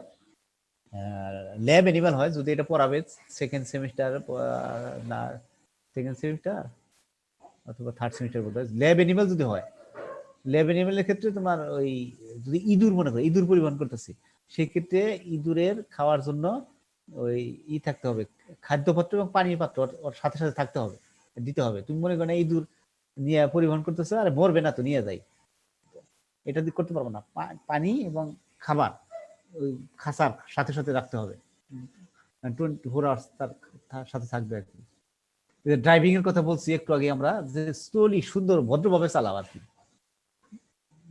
ল্যাব অ্যানিমাল হয়, যদি এটা পড়াবে সেকেন্ড সেমিস্টার না সেকেন্ড সেমিস্টার অথবা থার্ড সেমিস্টার বলতে, ল্যাব অ্যানিমাল যদি হয়, ল্যাব অ্যানিমালের ক্ষেত্রে তোমার ওই যদি ইঁদুর মনে করো, ইঁদুর পরিবহন করতেছি, সেই ক্ষেত্রে ইঁদুরের খাওয়ার জন্য ওই থাকতে হবে, খাদ্যপত্র এবং পানীয় পাত্র ওর সাথে সাথে থাকতে হবে, দিতে হবে। তুমি মনে করো না ইঁদুর নিয়ে পরিবহন করতেছো, আরে মরবে না তো নিয়ে যাই, এটা দিয়ে করতে পারবো না। পানি এবং খাবার ওই খাঁচার সাথে সাথে রাখতে হবে, 24 আওয়ার্স তার তার সাথে থাকবে আর কি। ড্রাইভিং এর কথা বলছি একটু আগে আমরা, যে স্লোলি সুন্দর ভদ্রভাবে চালাও আর কি,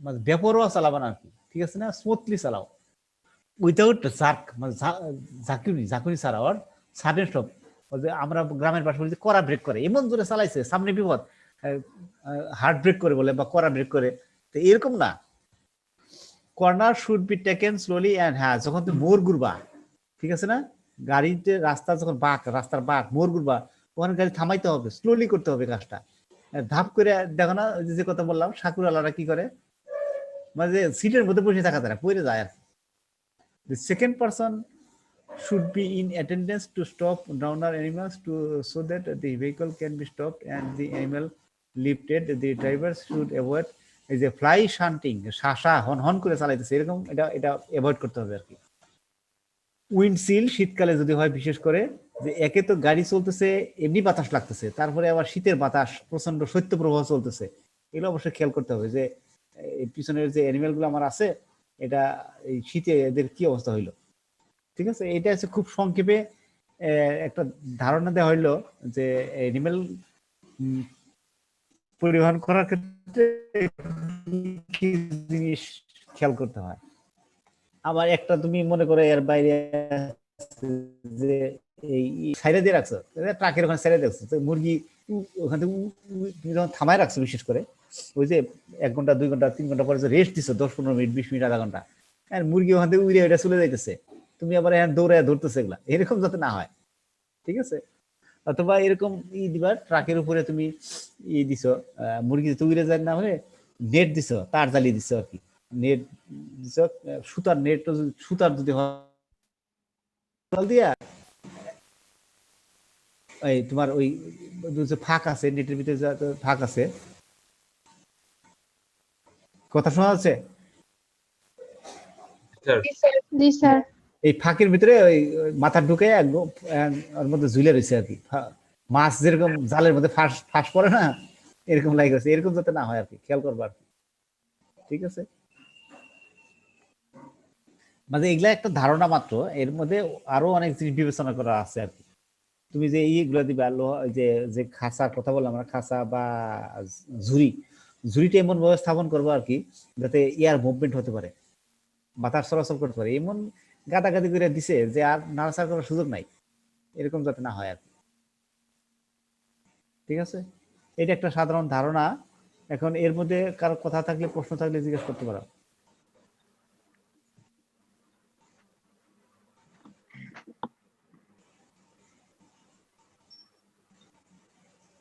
মানে বেপরোয়া চালাবা না আর কি, ঠিক আছে না, স্মুথলি চালাও উইথাউট জার্ক, মানে ঝাঁকুনি ছাড়া, আর সাডেন স্টপ। আমরা গ্রামের ভাষা বলি কড়া ব্রেক করে, এমন জোরে চালাইছে সামনে বিপদ, হার্ড ব্রেক করে বলে বা কড়া ব্রেক করে, তো এরকম না। Corner should be taken slowly and, হ্যাঁ যখন তুমি মোড় ঘুরবা, ঠিক আছে না, গাড়িতে রাস্তা যখন রাস্তার মোড় ঘুরবা, ওখানে গাড়ি থামাইতে হবে, স্লোলি করতে হবে কাজটা। ধাপ করে দেখো না, যে কথা বললাম সাকুরালারা কি করে, মানে সিটের মধ্যে বসে থাকা যায় না, পড়ে যায় আর কি। The second person should be in attendance to stop drowner animals so that the vehicle can be stopped and the animal lifted. The driver should avoid is a fly shunting, শাসা হন হন করে চালাইতেছে এরকম, এটা অ্যাভয়েড করতে হবে আর কি। Windshield শীতকালে যদি হয়, বিশেষ করে যে একে তো গাড়ি চলতেছে এমনি বাতাস লাগতেছে, তারপরে আবার শীতের বাতাস প্রচন্ড শৈত্যপ্রবাহ চলতেছে, এগুলো অবশ্যই খেয়াল করতে হবে যে এই পিছনের যে অ্যানিমেল গুলো আমার আছে, এটা এই শীতে এদের কি অবস্থা হইলো, ঠিক আছে। এটা হচ্ছে খুব সংক্ষেপে একটা ধারণা দেওয়া হইলো যে অ্যানিমেল পরিবহন করার ক্ষেত্রে কি জিনিস খেয়াল করতে হয়। আবার একটা তুমি মনে করো এর বাইরে যে এই সাইডে দিয়ে রাখছো, ট্রাকের ওখানে সাইডে রাখছো, তো মুরগি ওখান থেকে তুমি যখন থামায় রাখছো, বিশেষ করে ওই যে 1 ঘন্টা 2 ঘন্টা 3 ঘন্টা পরে রেস্ট দিছো, 10-15 মিনিট 20 মিনিট আধা ঘন্টা, আর মুরগি ওখান থেকে উড়ে এটা চলে যাইতেছে, তুমি আবার এখন দৌড়ে ধরতেছে, এগুলা এরকম যাতে না হয়, ঠিক আছে। অথবা এরকম দিবা, ট্রাকের উপরে তুমি দিছো, মুরগি যাতে উড়ে যায় না হলে নেট দিছো, তার জ্বালিয়ে দিছো আর কি, নেট দিছো, সুতার নেট, সুতার যদি হয় দিয়া এই তোমার ওই যে ফাঁক আছে, নেটের ভিতরে ফাঁক আছে, কথা শোনা যাচ্ছে, জি স্যার। এই ফাঁকের ভিতরে ওই মাথা ঢুকে ওর মধ্যে ঝুলে রয়েছে আর কি, মাছ যেরকম জালের মধ্যে ফাঁস পড়ে না, এরকম লাগে গেছে, এরকম যাতে না হয় আর কি, খেয়াল করবো আর কি, ঠিক আছে। মানে এগুলা একটা ধারণা মাত্র, এর মধ্যে আরো অনেক জিনিস বিবেচনা করা আছে আর কি। তুমি যে ইয়েগুলো দিবা, যে যে খাঁচার কথা বললাম আমরা, খাঁচা বা ঝুড়িটা এমন ভাবে স্থাপন করবো আর কি, যাতে এয়ার মুভমেন্ট হতে পারে, বাতাস চলাচল করতে পারে, এমন গাদাগাদি করে দিছে যে আর নাড়াচাড়া করার সুযোগ নাই, এরকম যাতে না হয় আর কি, ঠিক আছে। এটা একটা সাধারণ ধারণা। এখন এর মধ্যে কারো কথা থাকলে, প্রশ্ন থাকলে জিজ্ঞেস করতে পারো।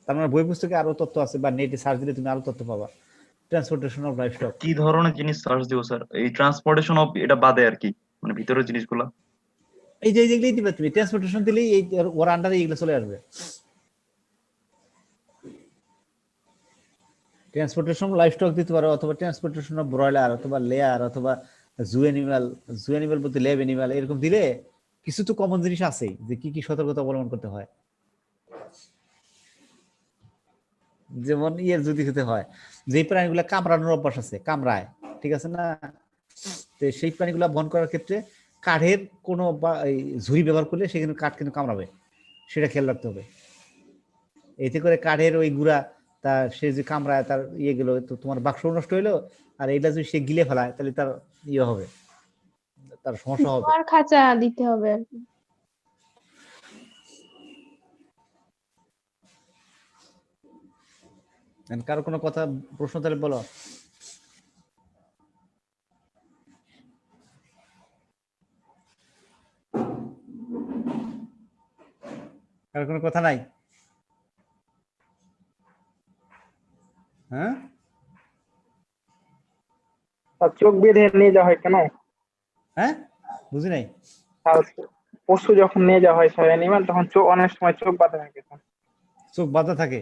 তার মানে বই পুস্তকে আরো তথ্য আছে, বা নেটে সার্চ দিলে তুমি আরো তথ্য পাবা। ট্রান্সপোর্টেশন অফ লাইভস্টক, কি ধরনের জিনিস সার্চ দিব স্যার, এই ট্রান্সপোর্টেশন অফ এটা বাদে আর কি, মানে ভিতরের জিনিসগুলো? এই যে যেগুলোই দিবে তুমি, ট্রান্সপোর্টেশন দিলেই এই ওর আন্ডারে এইগুলো চলে আসবে। ট্রান্সপোর্টেশন লাইভস্টক দিতে পারো, অথবা ট্রান্সপোর্টেশন অফ ব্রয়লার, অথবা লেয়ার, অথবা জু অ্যানিমাল বলতে ল্যাব অ্যানিমাল, এরকম দিলে কিছু তো কমন জিনিস আছে যে কি কি সতর্কতা অবলম্বন করতে হয়। যেমন যদি হতে হয়, যে প্রাণীগুলো কামড়ানোর অভ্যাস আছে, কামড়ায়, ঠিক আছে না, তো সেই প্রাণীগুলো বহন করার ক্ষেত্রে কাঠের কোনো ঝুড়ি ব্যবহার করলে সেখানে কাঠ কিন্তু কামড়াবে, সেটা খেয়াল রাখতে হবে। এতে করে কাঠের ওই গুঁড়া, সে যে কামড়ায় তার গেলো, তো তোমার বাক্স নষ্ট হইলো, আর এইটা যদি সে গিলে ফেলায় তাহলে তার হবে, তার সমস্যা হবে। আর খাঁচা দিতে হবে আর কি। কারো কোনো কথা, প্রশ্ন তাহলে বলো। কারো কোনো কথা নাই? হ্যাঁ, চোখ বেঁধে নিয়ে যাওয়া হয় কেন? হ্যাঁ বুঝি নাই। আর পশু যখন নিয়ে যাওয়া হয় সব অ্যানিমাল, তখন চোখ অনেক সময় চোখ বাঁধা থাকে। চোখ বাঁধা থাকে?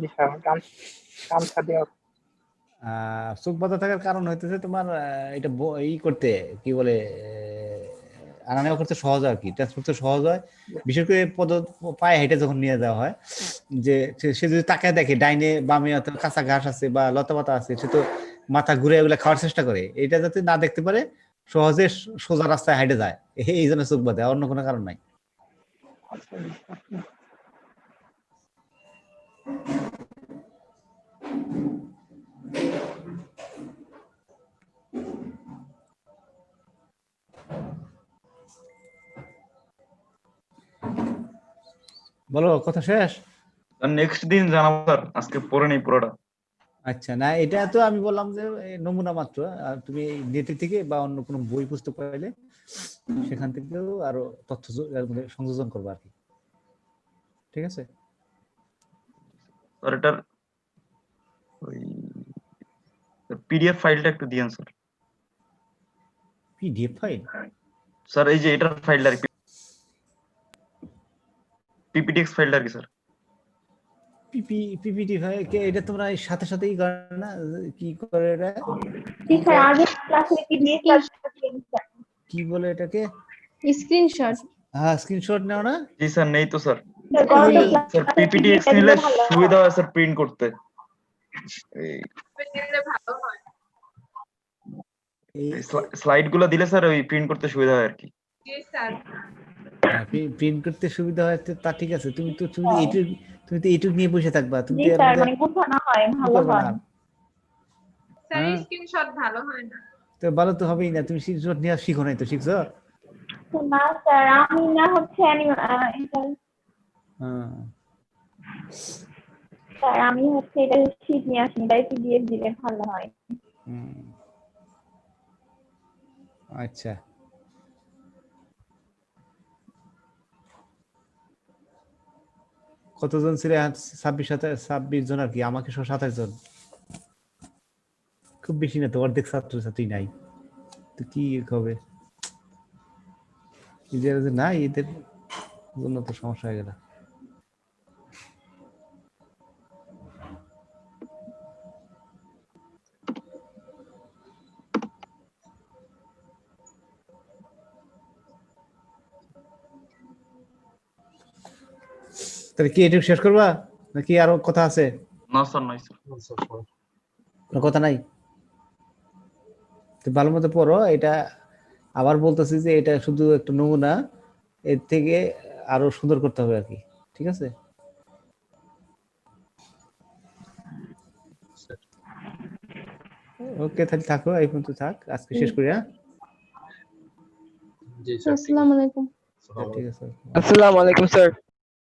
জি স্যার, গামছা দেওয়া। চোখ বাঁধা থাকার কারণ হইতেছে তোমার এটা করতে কি বলে, আনা নেওয়া করতে সহজ হয় আর কি, ট্রান্সপোর্ট করতে সহজ হয়, বিশেষ করে পায়ে হেঁটে যখন নিয়ে যাওয়া হয়, যে সে যদি তাকায় দেখে ডাইনে বামে অথবা কাঁচা ঘাস আছে বা লতা পাতা আছে, সে তো মাথা ঘুরে ওগুলা খাওয়ার চেষ্টা করে, এটা যাতে না দেখতে পারে সহজে সোজা রাস্তায় হাইটে যায়, এই জন্য চোখ বাঁধে, অন্য কোনো কারণ নাই। বলো, কথা শেষ? নেক্সট দিন জানাবো স্যার, আজকে পড়ে নেই পুরোটা। আচ্ছা, না এটা তো আমি বললাম যে নমুনা মাত্র, আর তুমি নেট থেকে বা অন্য কোনো বই পুস্তক পাইলে সেখান থেকেও আরো তথ্য সংযোজন করবো আর কি, ঠিক আছে? স্যার এটার ওই পিডিএফ ফাইলটা একটু দিয়েন স্যার। PDF file? স্যার এই যে এটার ফাইলটা আর কি, পিপিটিএক্স ফাইলটা আর কি স্যার। পিপিটি ফাইল এটা তোমরা সাথে সাথেই করে না, কি করে এটা, জি স্যার, আগে ক্লাসে কি দিয়ে কি বলে এটাকে? স্ক্রিনশট। হ্যাঁ, স্ক্রিনশট নাও না? জি স্যার নেই তো স্যার। স্যার পিপিটিএক্স নিলে সুবিধা হয় স্যার প্রিন্ট করতে। এই স্লাইড গুলো দিলে স্যার ওই প্রিন্ট করতে সুবিধা হয় আর কি। জি স্যার। প্রিন্ট করতে সুবিধা হয় তা ঠিক আছে, তুমি তো এইটুক নিয়ে বসে থাকবা, তুমি জি স্যার, মানে গোছানো হয়, ভালো হয়। স্যার স্ক্রিনশট ভালো হয় না। তো ভালো তো হবেই না, তুমি স্ক্রিনশট নিয়ে শিখো নাই তো, শিখছো? না স্যার, আমি না হচ্ছে স্যার আমি হচ্ছে এটা শীট নিয়ে আসি, তাই পিডিএফ দিলে ভালো হয়। আচ্ছা, কতজন ছিল? 26 জন আর কি, আমাকে সহ 27 জন, খুব বেশি না তো, অর্ধেক ছাত্রছাত্রী নাই তো কি হবে, এদের না, এদের জন্য তো সমস্যা হয়ে গেল। তাহলে কি এটুকু শেষ করবা নাকি আরো কথা আছে? না স্যার, নাই স্যার। কোনো কথা নাই? তো ভালো মতো পড়ো। এটা আবার বলতেছি যে এটা শুধু একটা নমুনা, এর থেকে আরো সুন্দর করতে হবে আর কি, ঠিক আছে? ওকে, তাহলে থাকো, এই পর্যন্ত থাক, আজকে শেষ করি। হ্যাঁ, আসসালামু আলাইকুম। ঠিক আছে। আসসালামু আলাইকুম স্যার।